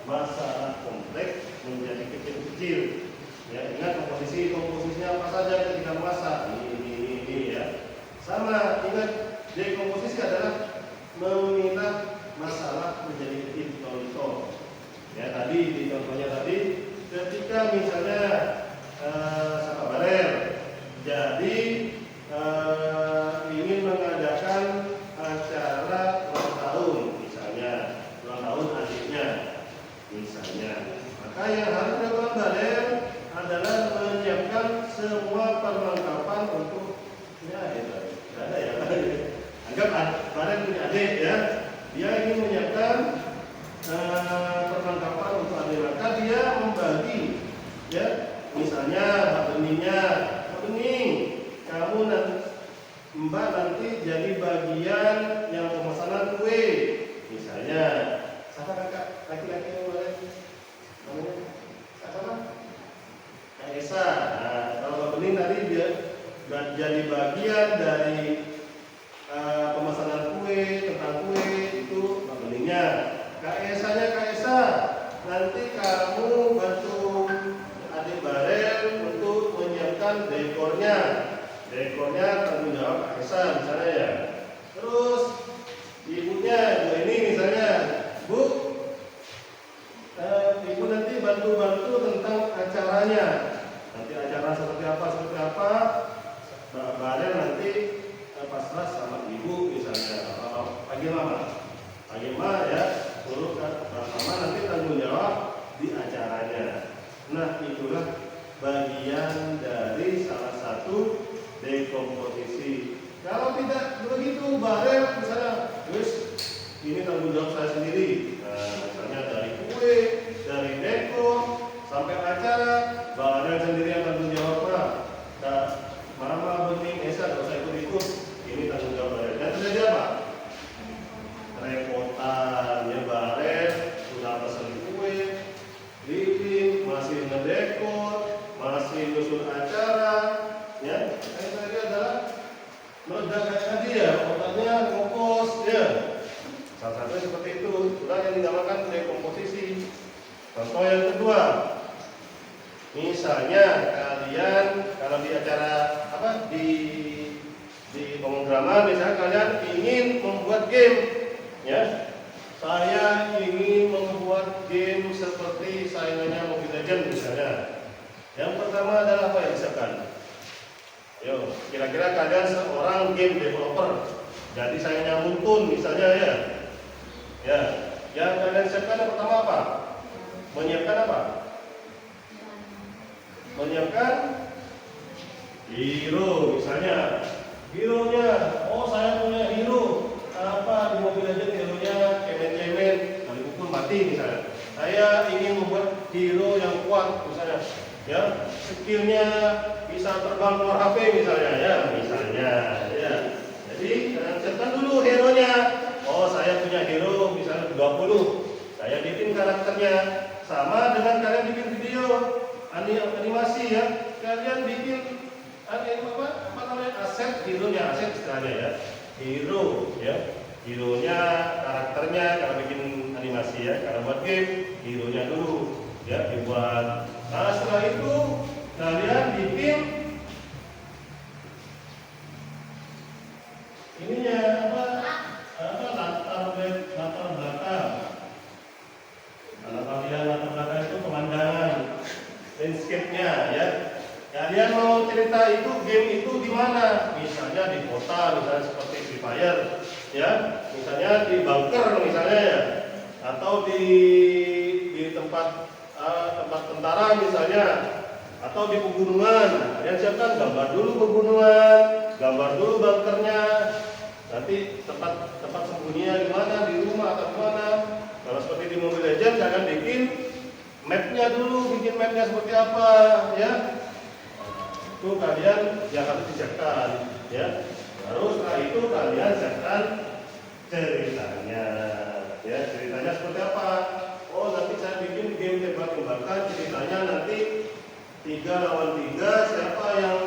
masalah kompleks menjadi kecil-kecil. Ya, ingat komposisinya apa saja ketika memasak. Ini ya. Sama ingat dekomposisi adalah memilah masalah menjadi kecil contoh. Ya tadi di contohnya tadi ketika misalnya Saka Barer jadi ingin mengadakan acara ulang tahun misalnya, ulang tahun adiknya misalnya, maka yang harus dilakukan Barer adalah menyiapkan semua perlengkapan untuk ada ya anggap Barer punya adik ya, dia ingin menyiapkan perlengkapan untuk adik, maka dia membagi ya, misalnya Pak Bening, kamu nanti Mbak nanti jadi bagian yang pemesanan kue misalnya. Siapa kakak laki-laki yang boleh namanya? Siapa? Kak Esa. Nah, kalau Pak Bening tadi dia jadi bagian dari pemesanan kue, tentang kue itu Pak Beningnya. Kak Esanya, Kak Esa, nanti kamu bantu adik Barer untuk menyiapkan dekornya. Dekornya tanggung jawab Kak Esa misalnya ya. Terus ibunya, Bu ini misalnya, Bu, ibu nanti bantu-bantu tentang acaranya. Nanti acara seperti apa, Mbak Barer nanti pasrah sama ibu misalnya. Panggil Mama ya, suruh Mbak Mama nanti tanggung jawab di acaranya. Nah itulah bagian dari salah satu dekomposisi. Kalau tidak begitu, Barer misalnya, ini tanggung jawab saya sendiri. Nah, misalnya dari kue, dari dekor, sampai acara, Barer sendiri yang tanggung jawab Pak. Nah, Mama, Bening, Esa, kalau saya ikut, ini tanggung jawab Barer. Dan terjadi apa? Repotan ya, Barer sudah pesen kue, living, masih ngedekor, masih nyusun acara, ya. Yang tadi adalah meledak tadi ya, otaknya ngopos ya. Salah satunya seperti itu, itulah yang dinamakan dekomposisi. Contoh yang kedua, misalnya kalian kalau di acara di pemrograman, misalnya kalian ingin membuat game, ya. Saya ingin membuat game seperti saingannya Mobile Legends misalnya. Yang pertama adalah apa yang disiapkan? Yo, kira-kira kalian seorang game developer, jadi saingannya Muntun misalnya ya. Ya, yang kalian siapkan yang pertama apa? Menyiapkan apa? Menyiapkan hero misalnya. Hero-nya, oh saya punya hero apa di Mobile Legends, hero-nya cemen-cemen, kali pukul mati misalnya. Saya ingin membuat hero yang kuat misalnya, ya, skillnya bisa terbang luar HP misalnya, ya, misalnya, ya. Jadi kalian siapkan dulu hero-nya. Oh saya punya hero misalnya 20, saya bikin karakternya sama dengan kalian bikin video animasi ya, kalian bikin apa namanya aset hero-nya, aset istilahnya ya, hero ya, hero-nya karakternya kalau bikin animasi ya, kalau buat game hero-nya dulu ya dibuat. Nah setelah itu kalian bikin ininya latar belakang itu pemandangan landscape-nya ya. Kalian mau cerita itu game itu di mana? Misalnya di kota, misalnya seperti Free Fire, ya. Misalnya di bunker misalnya ya, atau di tempat tentara misalnya, atau di pegunungan. Kalian siapkan gambar dulu pegunungan, gambar dulu bunkernya. nanti tempat sembunyinya di mana, di rumah atau di mana. Kalau seperti di Mobile Legends, jangan bikin mapnya dulu, bikin mapnya seperti apa, ya. Itu kalian yang harus disiapkan, ya. Baru setelah itu kalian siapkan ceritanya, ya. Ceritanya seperti apa? Oh, nanti saya bikin game tembak-tembakan, ceritanya nanti 3 lawan 3, siapa yang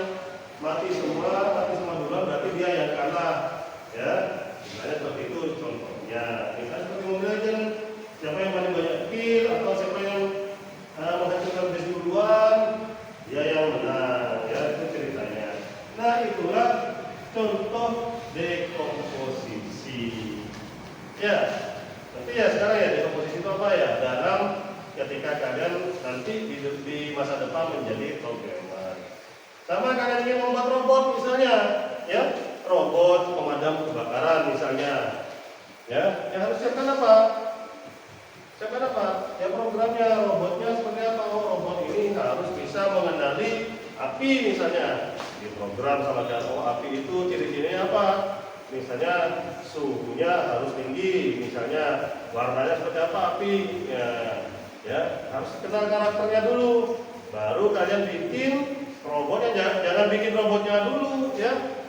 mati semua duluan berarti dia yang kalah, ya. Misalnya seperti itu contohnya. Misalnya seperti Mobile Legends, siapa yang paling banyak kill atau siapa yang menghancurkan base duluan, dia yang menang, ya. Itu ceritanya. Nah, itulah contoh dekomposisi, ya. Tapi ya sekarang ya dekomposisi itu apa ya? Dalam ketika kalian nanti di masa depan menjadi programmer. Sama kalian ingin membuat robot misalnya, ya, robot pemadam kebakaran misalnya, ya, yang harus siapkan apa? Siapkan apa? Ya programnya, robotnya seperti apa? Oh, robot ini harus bisa mengenali api misalnya. Diprogram sama dia, oh api itu ciri-cirinya apa? Misalnya suhunya harus tinggi, misalnya warnanya seperti apa api, ya harus kenal karakternya dulu. Baru kalian bikin robotnya, jangan bikin robotnya dulu, ya.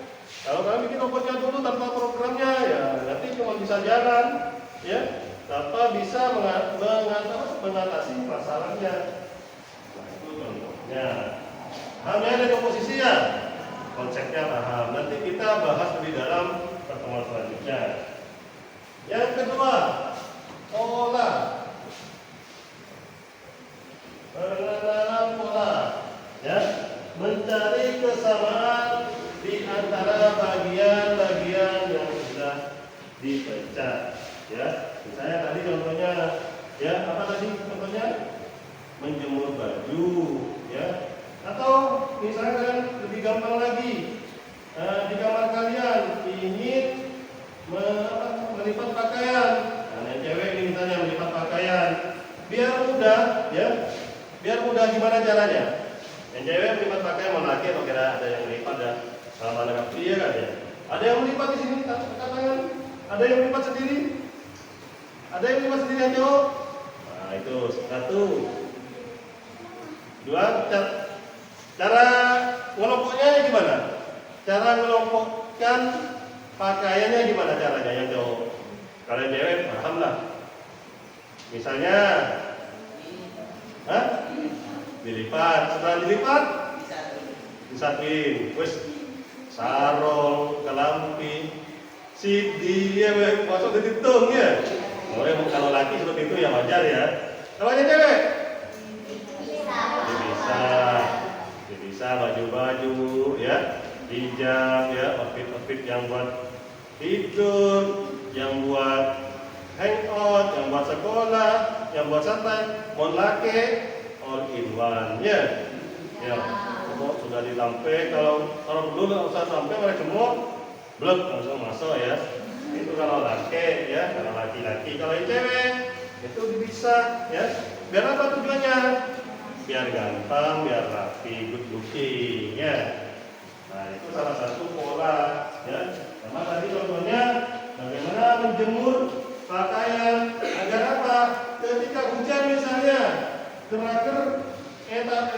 Kalau kalian bikin robotnya dulu tanpa programnya, ya nanti cuma bisa jalan, ya, tanpa bisa mengatasi masalahnya. Nah, itu contohnya. Hanya ada komposisi ya, konsepnya paham. Nanti kita bahas lebih dalam pertemuan selanjutnya. Yang kedua, pola. Pengenalan pola, ya, mencari kesamaan di antara bagian-bagian yang sudah dipecah, ya. Misalnya tadi contohnya, ya, apa tadi contohnya? Menjemur baju, ya. Atau misalnya lebih gampang lagi, di kamar kalian ingin melipat pakaian. Nah, yang cewek ini misalnya melipat pakaian, biar mudah, ya. Biar mudah gimana caranya? Yang cewek melipat pakaian mau laki atau kira ada yang melipat ya? Sama anak iya kan ya? Ada yang melipat di sini tangan? Ada yang melipat sendiri? Ada yang melipat sendiri yang cowok? Nah, itu satu. Dua, cara ngelompoknya gimana? Cara ngelompokkan pakaiannya gimana caranya yang cowok? Kalau yang cewek paham lah. Misalnya, dilipat. Setelah dilipat, disatuin. Wes sarung, kelampi, sidi, ya, masuk dihitung ya. Kalau laki seperti itu ya wajar ya. Kalau yang cewek, bisa baju-baju, ya, hijab, ya, outfit yang buat tidur, yang buat hangout, yang buat sekolah, yang buat santai, mau laki all in one, ya. Ya, sudah dilampe, kalau dulu nggak usah sampai mereka semua blok langsung masuk ya. Itu kalau laki, ya, kalau laki-laki. Kalau yang cewek itu bisa, ya. Biar apa tujuannya? Biar gampang, biar rapi, good looking, ya. Nah, itu salah satu pola, ya. Sama tadi contohnya bagaimana menjemur pakaian agar apa? Ketika hujan misalnya, geraker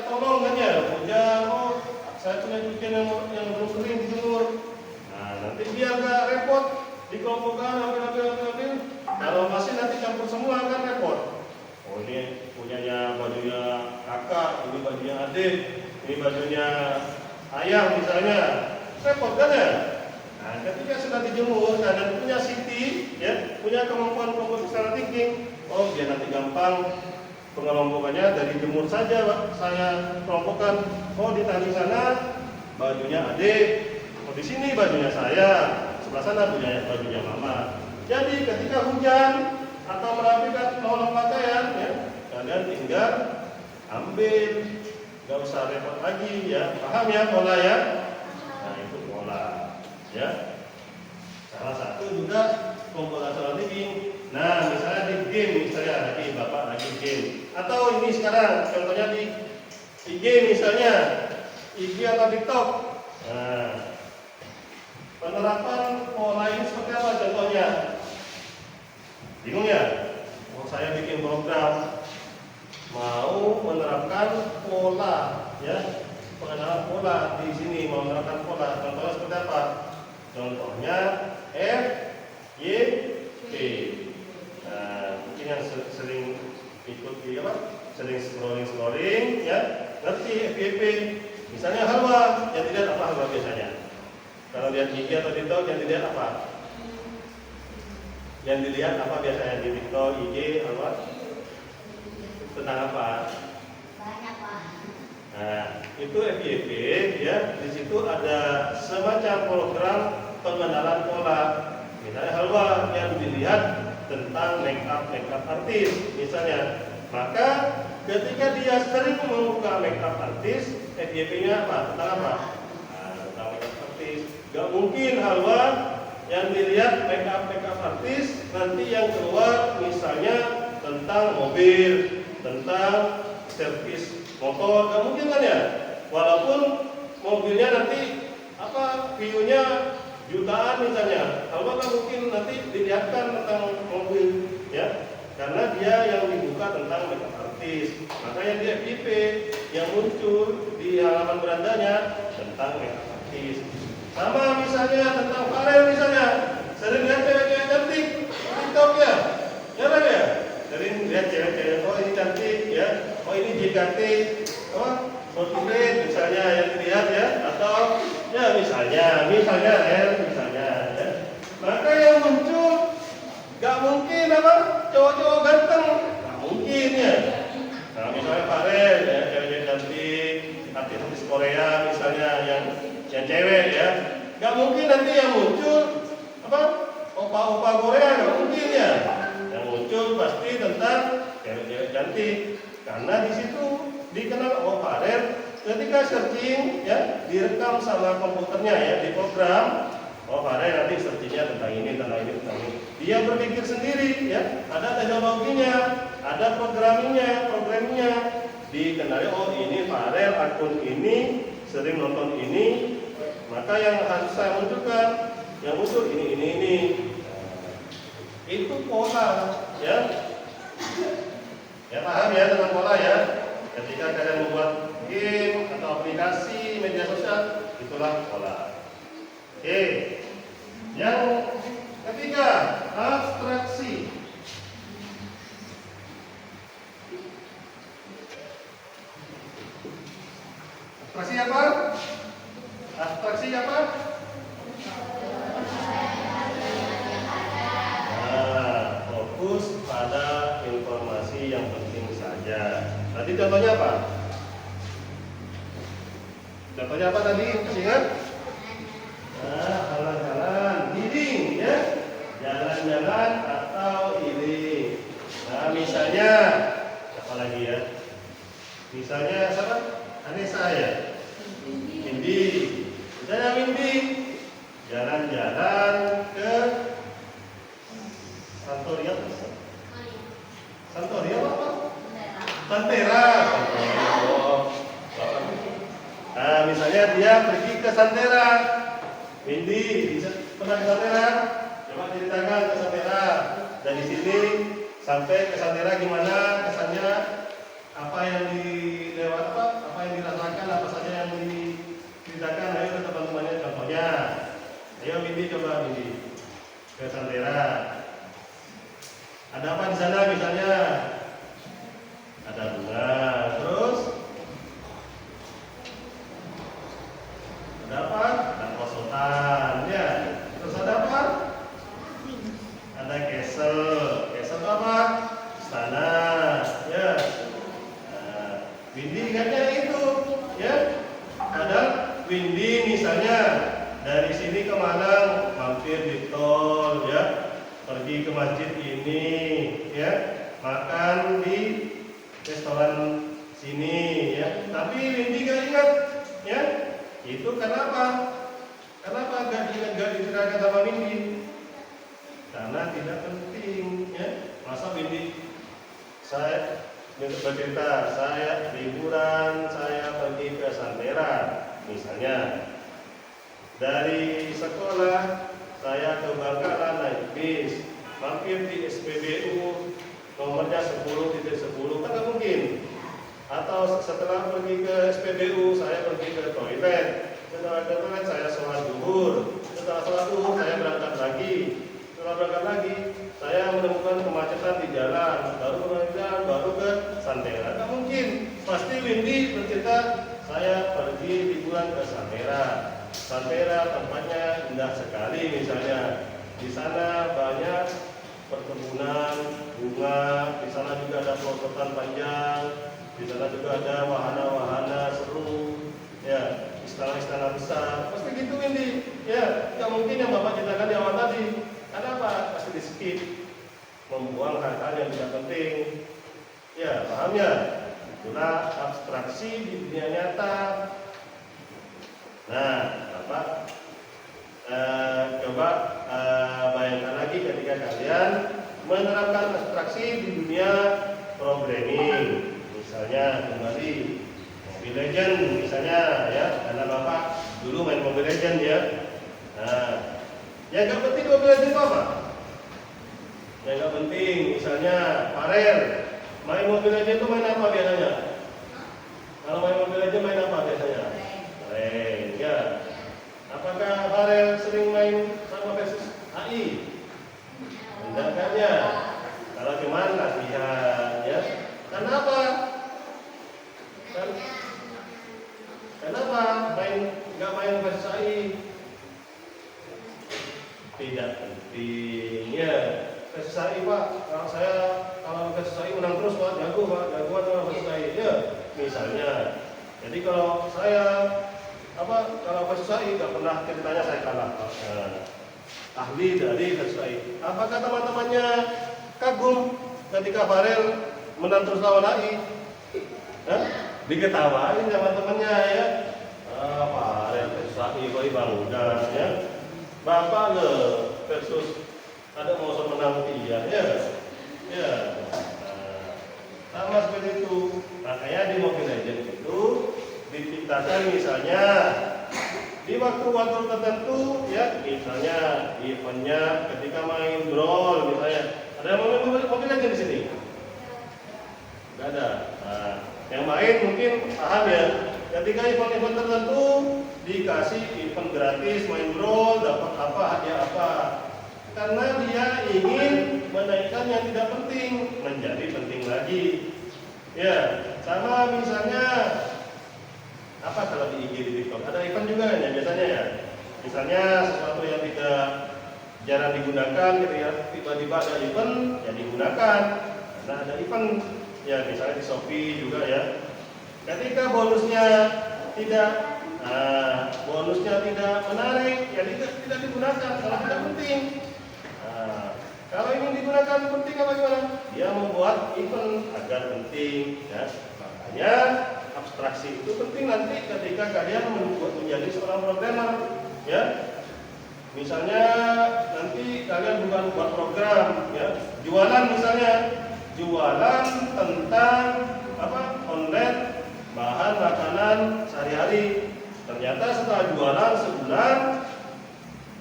tolong kan ya, hujan, oh saya punya cucian yang belum kering dijemur. Nah, nanti biar nggak repot dikelompokkan, ambil. Kalau masih nanti campur semua kan repot. Oh, ini punyanya bajunya kakak, ini bajunya adik, ini bajunya ayah misalnya, repot kan ya? Nah, ketika sudah dijemur dan punya Siti, ya, punya kemampuan secara thinking, oh dia nanti gampang pengelompokannya dari jemur saja, Pak. Saya kelompokkan, oh di tali sana bajunya adik, oh di sini bajunya saya, sebelah sana bajunya mama. Jadi ketika hujan atau merapikan mau pakaian, ya, kalian tinggal ambil, nggak usah repot lagi, ya. Paham ya pola ya? Nah, itu pola, ya. Salah satu juga komputasional thinking. Nah, misalnya di game, misalnya lagi bapak lagi game, atau ini sekarang contohnya di IG misalnya, IG atau TikTok. Nah, penerapan pola ini sekolah. Contohnya seperti apa? Contohnya F, Y, P. Nah, mungkin yang sering ikut di apa? Sering scrolling ya, ngerti FYP. Misalnya halwa, yang dilihat apa halwa biasanya? Kalau lihat IG atau TikTok yang dilihat apa? Yang dilihat apa biasanya di TikTok, IG, halwa? Tentang apa? Banyak Pak. Nah, itu FYP ya. Di situ ada semacam program pengenalan pola. Misalnya halwa yang dilihat tentang make up artis misalnya. Maka ketika dia sering membuka make up artis, FYP-nya apa? Tentang apa? Nah, tentang make up artis. Gak mungkin halwa yang dilihat make up artis nanti yang keluar misalnya tentang mobil, tentang servis motor, gak mungkin kan ya? Walaupun mobilnya nanti apa view-nya jutaan misalnya, halwa gak mungkin nanti dilihatkan tentang mobil ya. Karena dia yang dibuka tentang makeup artis, makanya dia FYP yang muncul di halaman berandanya tentang makeup artis. Sama misalnya tentang Farel misalnya, sering lihat cewek-cewek cantik TikTok ya, jarang ya? Sering lihat cewek-cewek, oh ini cantik ya, oh ini JKT, oh motivate misalnya yang dilihat ya, atau ya misalnya ya. Maka yang muncul gak mungkin apa cowok-cowok ganteng, gak mungkin ya. Nah misalnya Farel ya, cewek-cewek cantik, artis Korea misalnya yang cewek ya, gak mungkin nanti yang muncul apa opa-opa Korea, gak mungkin ya. Yang muncul pasti tentang cewek-cewek cantik, karena di situ dikenal Farel ketika searching ya, direkam sama komputernya ya, di program. Farel nanti searchingnya tentang ini. Dia berpikir sendiri ya, ada teknologinya, ada programnya, dikenali. Oh ini Farel akun ini sering nonton ini, maka yang harus saya munculkan, yang muncul ini. Itu pola ya. Ya paham ya tentang pola ya. Ketika kalian membuat game atau aplikasi media sosial, itulah pola. Oke. Yang ketiga, abstraksi. Abstraksi apa? Nah, fokus pada informasi yang penting saja. Tadi contohnya apa? Contohnya apa tadi? Masih ingat? Nah, jalan-jalan, healing ya, jalan-jalan atau healing. Nah, misalnya apa lagi ya? Misalnya siapa? Anissa ya, Windy. Misalnya Windy jalan-jalan ke Santoria apa? Santera. Nah, misalnya dia pergi ke Santera. Windy, pernah ke Santera? Coba ceritakan ke Santera. Dari sini sampai ke Santera gimana kesannya? Apa yang dilewat apa yang dirasakan, apa saja yang diceritakan? Ayo ke teman-temannya contohnya. Ayo Windy, coba Windy ke Santera. Ada apa di sana misalnya? Ada bunga, terus ada apa? Ada posotan, ya. Terus ada apa? Ada castle. Castle apa? Istana, ya. Nah, Windy ingatnya itu, ya. Ada Windy misalnya dari sini ke Malang mampir di tol, ya. Pergi ke masjid ini, ya. Makan di restoran sini, ya. Tapi Windy gak ingat, ya. Itu kenapa? Kenapa gak diceritakan sama Windy? Karena tidak penting, ya. Masa Windy saya bercerita, saya liburan, saya pergi ke Santera, misalnya. Dari sekolah saya ke Bangkalan naik bis, mampir di SPBU nomornya 10.10, kan gak mungkin. Atau setelah pergi ke SPBU saya pergi ke toilet, setelah ke toilet saya Samera. Samera tempatnya indah sekali misalnya. Di sana banyak perkebunan bunga, di sana juga ada pelosotan panjang, di sana juga ada wahana-wahana seru, ya, istana-istana besar. Pasti gituin di, ya, nggak mungkin yang Bapak ceritakan di awal tadi. Kenapa? Pasti di skip, membuang hal-hal yang tidak penting. Ya, paham ya? Itulah abstraksi di dunia nyata. Nah, Bapak coba bayangkan lagi ketika kalian menerapkan abstraksi di dunia programming. Misalnya kembali Mobile Legend misalnya, ya, karena Bapak dulu main Mobile Legend, ya. Nah, yang gak penting Mobile Legend itu apa? Yang gak penting misalnya Farel main Mobile Legend itu main apa biasanya? Kalau main Mobile Legend main apa biasanya? Rank, ya. Apakah Farel sering main sama versus AI? Tidak kan, ya? Kalau cuman latihan, ya. Kenapa? Kenapa nggak main versus AI? Tidak penting, ya. Versus AI, Pak. Kalau versus AI menang terus, Pak, jago, Pak, jagoan sama versus AI, ya. Misalnya, jadi kalau saya kalau versus AI nggak pernah ceritanya saya kalah, ahli dari versus AI. Apakah teman-temannya kagum ketika Farel menang terus lawan AI? Diketawain sama temannya, ya. Farel versus AI, koi bangga, ya. Bapak le versus ada mau menang dia, ya. Ya. Sama seperti itu. Makanya di Mobile Legends itu diciptakan misalnya di waktu-waktu tertentu, ya, misalnya eventnya ketika main brawl misalnya. Ada yang main Mobile Legends di sini? Tidak ada. Nah, yang main mungkin paham, ya. Ketika event-event tertentu dikasih event gratis main brawl, dapat apa, hadiah apa. Karena dia ingin menaikkan yang tidak penting menjadi penting lagi. Ya, sama misalnya apa kalau di IG di TikTok ada event juga kan, ya, biasanya, ya. Misalnya sesuatu yang tidak jarang digunakan, ketika tiba-tiba ada event, ya digunakan. Karena ada event, ya, misalnya di Shopee juga, ya. Ketika bonusnya tidak menarik, ya tidak digunakan kalau tidak penting. Kalau ingin digunakan penting apa gimana? Dia membuat event agar penting, ya. Makanya abstraksi itu penting nanti ketika kalian menjadi seorang programmer, ya. Misalnya nanti kalian bukan buat program, ya, jualan misalnya, jualan tentang online bahan makanan sehari-hari. Ternyata setelah jualan sebulan,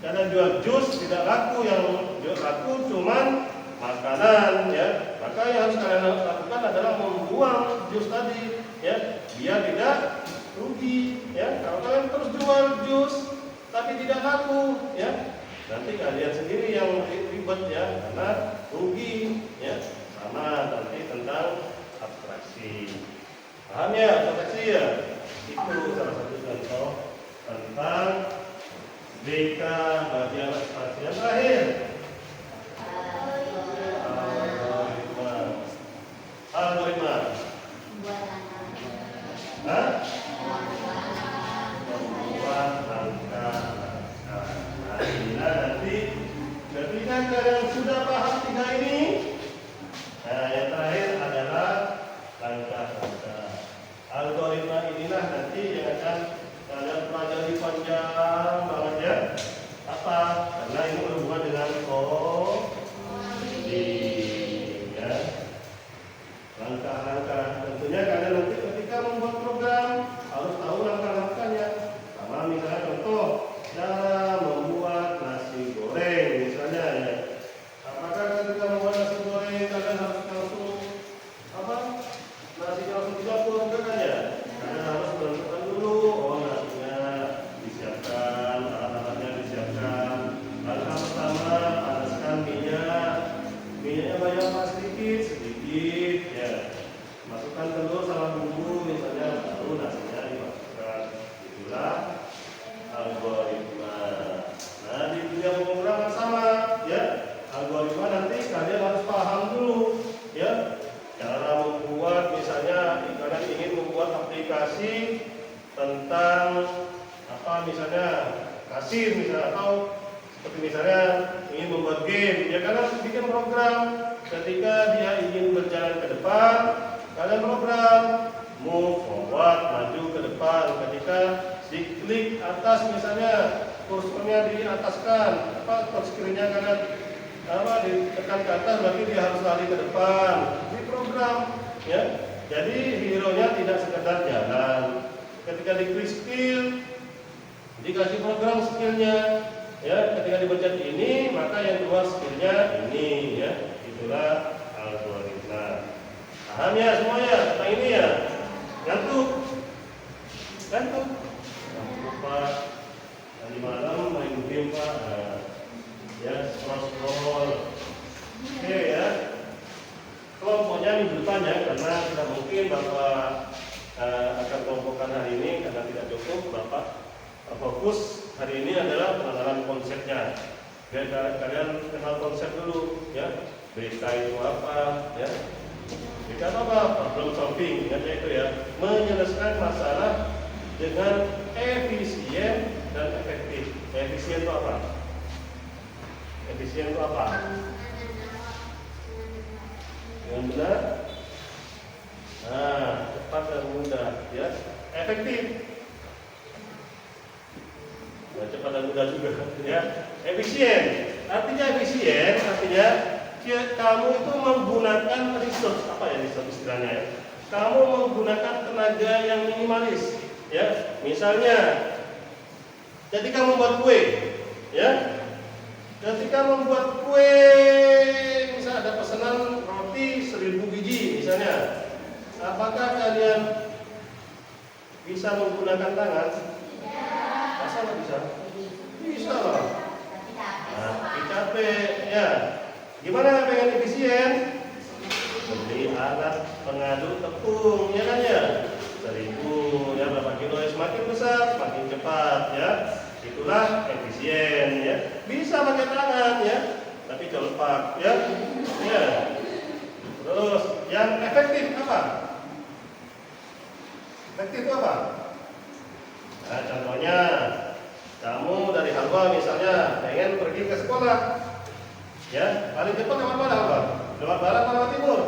karena jual jus tidak laku, yang laku cuman makanan, ya. Maka yang harus kalian lakukan adalah membuang jus tadi, ya, biar tidak rugi, ya. Kalau kalian terus jual jus tapi tidak laku, ya, nanti kalian sendiri yang ribet, ya, karena rugi, ya. Sama nanti tentang abstraksi. Paham, ya, abstraksi, ya? Itu salah satu contoh tentang BK bagian abstraksi. Yang terakhir, algoritma. Membuat langkah. Nah, ini nanti ketika kalian sudah paham tiga ini, nah, yang terakhir adalah langkah-langkah. Algoritma inilah nanti yang akan kalian pelajari panjang banget, ya. Apa? Karena ini berhubungan dengan coding, ya. Langkah-langkah. Tentunya kalian nanti ketika membuat program harus tahu langkah-langkahnya. Sama misalnya contoh cara membuat nasi goreng misalnya, ya. Apakah ketika membuat nasi goreng kalian harus langsung nasinya langsung di dapur, enggak kan, ya? Kalian harus menentukan dulu, nasinya disiapkan, alat-alatnya disiapkan. Langkah pertama, panaskan minyaknya banyak apa sedikit, ya. Masukkan telur sama bumbu misalnya, baru nasinya dimasukkan. Itulah misalnya, atau seperti misalnya ingin membuat game, ya karena bikin program. Ketika dia ingin berjalan ke depan, kalian program move forward, maju ke depan. Ketika diklik atas misalnya kursornya diataskan, touchscreen-nya kalian ditekan ke atas, berarti dia harus lari ke depan. Di program, ya. Jadi hero-nya tidak sekedar jalan. Ketika diklik skill, dikasih program skillnya, ya. Ketika dipencet ini, maka yang keluar skillnya ini, ya. Itulah algoritma. Paham ya semuanya tentang ini ya? Ngantuk? Ngantuk Pak. Tadi malam main game Pak. Ya, scroll. Oke ya. Kelompoknya minggu depan ya, karena tidak mungkin Bapak akan kelompokkan hari ini karena tidak cukup. Bapak fokus hari ini adalah pengenalan konsepnya. Biar kalian kenal konsep dulu ya. BK itu apa ya? BK apa? Problem solving, ingat ya itu ya. Menyelesaikan masalah dengan efisien dan efektif. Efisien itu apa? Efisien itu apa? Yang benar? Nah, cepat dan mudah ya. Efektif. Nah, cepat dan mudah juga ya. Efisien. Artinya kamu itu menggunakan resource, apa ya resource istilahnya ya? Kamu menggunakan tenaga yang minimalis ya. Misalnya ketika membuat kue ya. Ketika membuat kue, misalnya ada pesanan roti 1000 biji misalnya. Apakah kalian bisa menggunakan tangan? Masa nggak bisa? Bisa lah. Nah, capek ya. Gimana pengen efisien? Beli alat pengaduk tepung, ya kan ya? 1000 ya, berapa kilo ya, semakin besar semakin cepat ya. Itulah efisien ya. Bisa pakai tangan ya, tapi celepak ya. Ya. Terus yang efektif apa? Efektif itu apa? Nah, contohnya kamu dari Halwa misalnya pengen pergi ke sekolah. Ya, paling cepat lewat mana Halwa? Lewat barat atau lewat timur?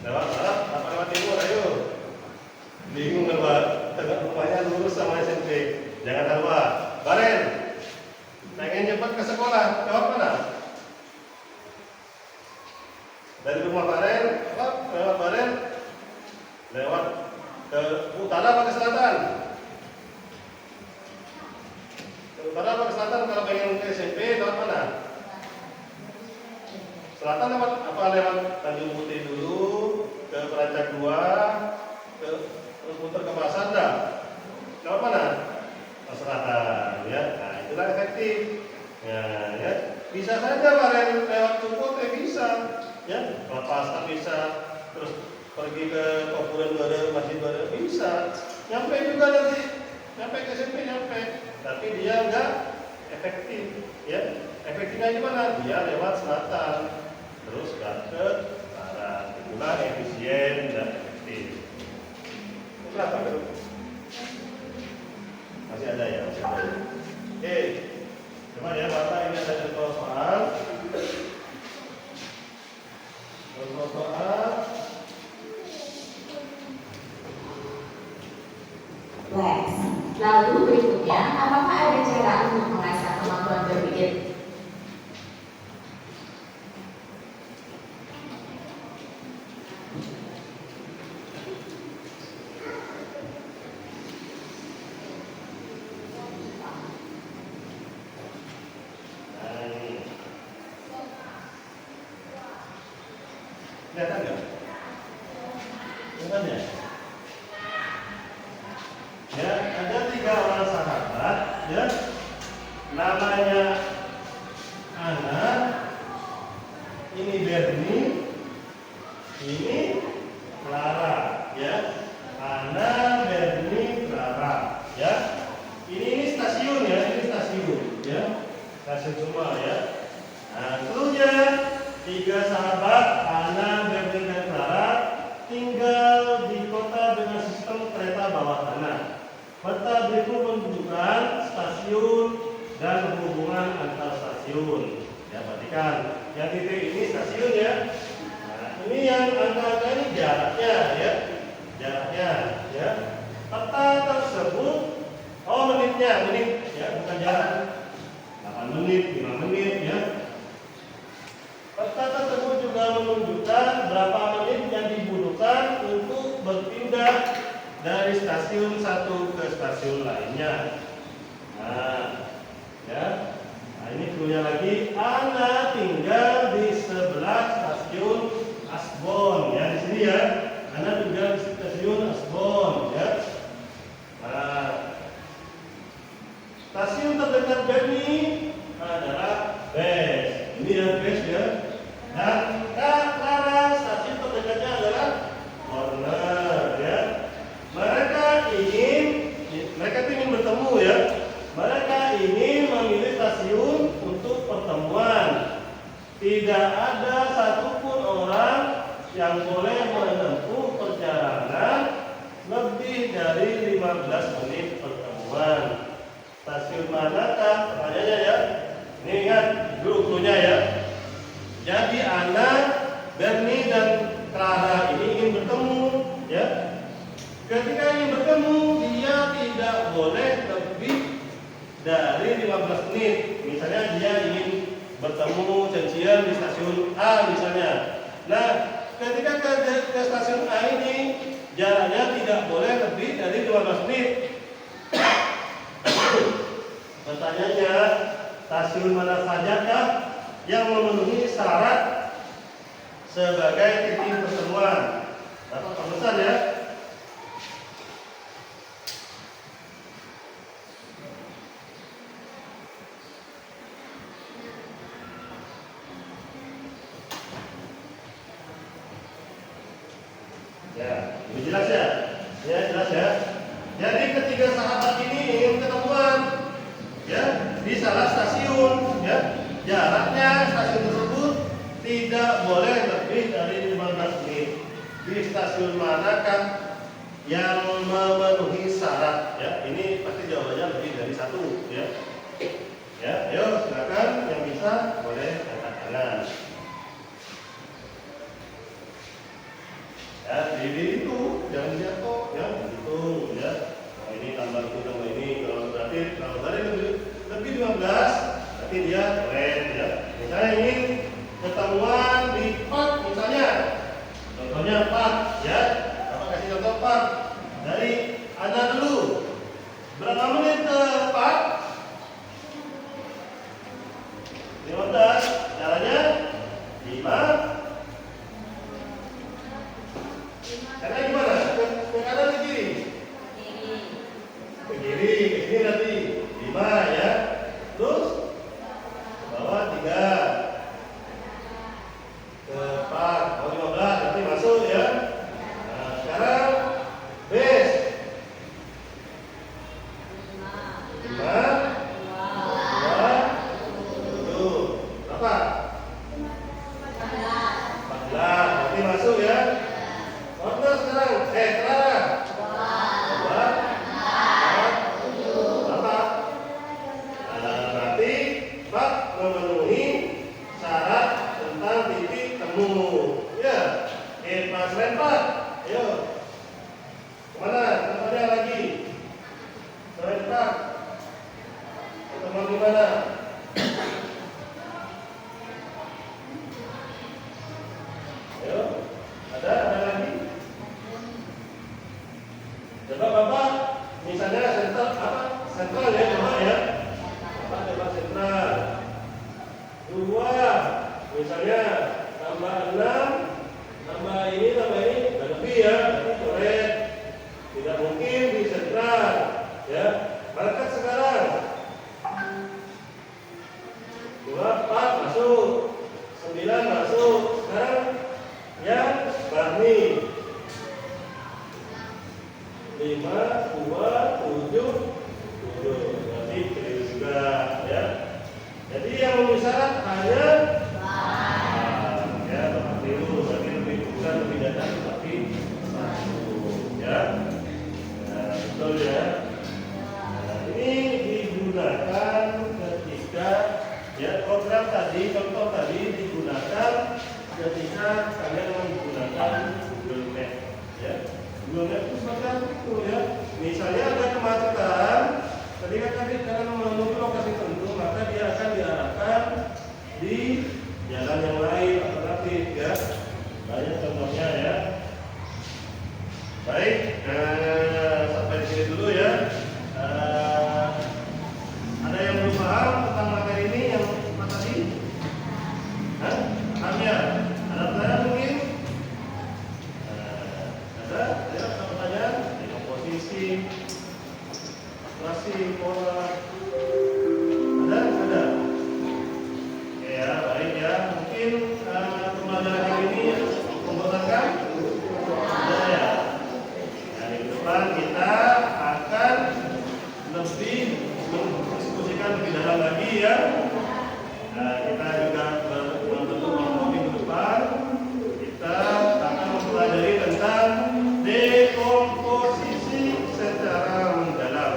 Lewat barat apa lewat timur? Ayo. Bingung lewat tengah rumahnya lurus sama SMP. Jangan Halwa. Baren. Pengen cepat ke sekolah, lewat mana? Dari rumah Baren, lewat Baren. Lewat ke utara atau ke selatan? Ke utara atau ke selatan kalau pengen ke SMP lewat mana? Selatan lewat apa? Lewat Tanjung Putih dulu, ke Perancak 2, ke muter ke Pasar dah. Lewat mana? Ke selatan ya. Nah, itulah efektif. Ya. Bisa saja Baren lewat Cukut bisa. Ya, Papas bisa. Terus pergi ke Kopuren Baru, Masjid Baru bisa, nyampe juga nanti, nyampe ke SMP nyampe, tapi dia enggak efektif, ya. Efektifnya gimana? Dia lewat selatan, terus ke barat. Itulah efisien dan efektif. Kenapa itu? Masih ada ya, masih ada. Oke, coba ya Bapak ini ada contoh soal. Contoh soal. Les. Lalu berikutnya, apakah ada cara untuk mengasah kemampuan berpikir? Kelihatan nggak? Kelihatan ya? Ya, ada 3 orang sahabat, ya, namanya Ana, ini Bernie, ini Clara, ya, Ana, Bernie, Clara, ya, ini stasiun ya, stasiun semua ya. Nah, cluenya 3 sahabat, Ana, Bernie, dan Clara, tinggal di kota dengan sistem kereta bawah tanah. Peta berikut menunjukkan menunjukkan stasiun dan hubungan antar stasiun. Ya, perhatikan. Yang titik ini stasiun ya. Nah, ini yang angka-angka ini jaraknya ya. Jaraknya ya. Peta tersebut menit ya, bukan jarak. 8 menit, 5 menit ya. Peta tersebut juga menunjukkan berapa menit yang dibutuhkan untuk berpindah dari stasiun satu ke stasiun lainnya. Nah, ya. Nah, ini cluenya lagi. Ana tinggal di sebelah stasiun Asbon ya, di sini ya. Ana tinggal di stasiun Asbon ya. Nah, stasiun terdekat Berni adalah Bes. Ini ya Bes ya. Dan Clara stasiun terdekatnya adalah Corner ya. Mereka ingin bertemu ya. Mereka ingin memilih stasiun untuk pertemuan. Tidak ada satupun orang yang boleh menempuh perjalanan lebih dari 15 menit pertemuan. Stasiun manakah? Pertanyaannya ya. Ini ingat dulu cluenya ya. Jadi Ana, Berni dan Clara ini ingin bertemu ya. Ketika ingin bertemu, dia tidak boleh lebih dari 15 menit. Misalnya dia ingin bertemu janjian di stasiun A misalnya. Nah, ketika ke stasiun A ini jaraknya tidak boleh lebih dari 15 menit. Pertanyaannya, stasiun mana sajakah yang memenuhi syarat sebagai titik pertemuan? Dapat pemesan ya. Ya, lebih jelas ya? Ya, jelas ya. Jadi ketiga sahabat ini ingin ketemuan ya di salah stasiun ya. Jaraknya stasiun tersebut tidak boleh lebih dari 15 menit. Di stasiun manakah yang memenuhi syarat ya? Ini pasti jawabannya lebih dari satu ya. Ya, ayo silakan yang bisa boleh angkat tangan. Ya, itu jangan jatuh ya, hitung ya. Nah, ini tambah ini kalau dari lebih 15 berarti dia keren ya. Misalnya ingin ketemuan di Pak misalnya. Contohnya Pak ya. Bapak kasih contoh Pak. Dari Anda dulu. Berapa menit ke Pak? 15. Caranya 5. Karena gimana? Ke kanan ke kiri? Ke kiri, ke sini nanti 5 ya. Terus ke bawah 3. Ke 4, oh 15 nanti masuk ya. Nah, sekarang base 5 2 7 berapa? 14 nanti masuk ya. Order sekarang, Clara. 2 berapa? Berarti Pak memenuhi syarat tentang titik temu. Ya, Pak selain Pak, ayo. Kemana? Tempatnya lagi. Selain Pak, ketemu di mana? Ayo, ada lagi? Coba Bapak, misalnya sentral apa? Sentral ya, coba ya. Bapak coba sentral. 2, misalnya tambah 6, tambah ini, nggak lebih ya, berarti coret. Tidak mungkin di sentral, ya. Market sekarang. ya. Nah, kita juga membentuk kelompok minggu depan. Kita akan mempelajari tentang dekomposisi secara mendalam.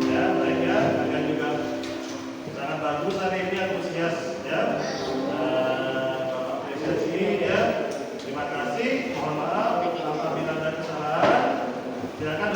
Ya, baik ya. Kalian juga sangat bagus hari ini, antusias ya. Bapak apresiasi ya. Terima kasih. Mohon maaf apabila ada kesalahan. Silakan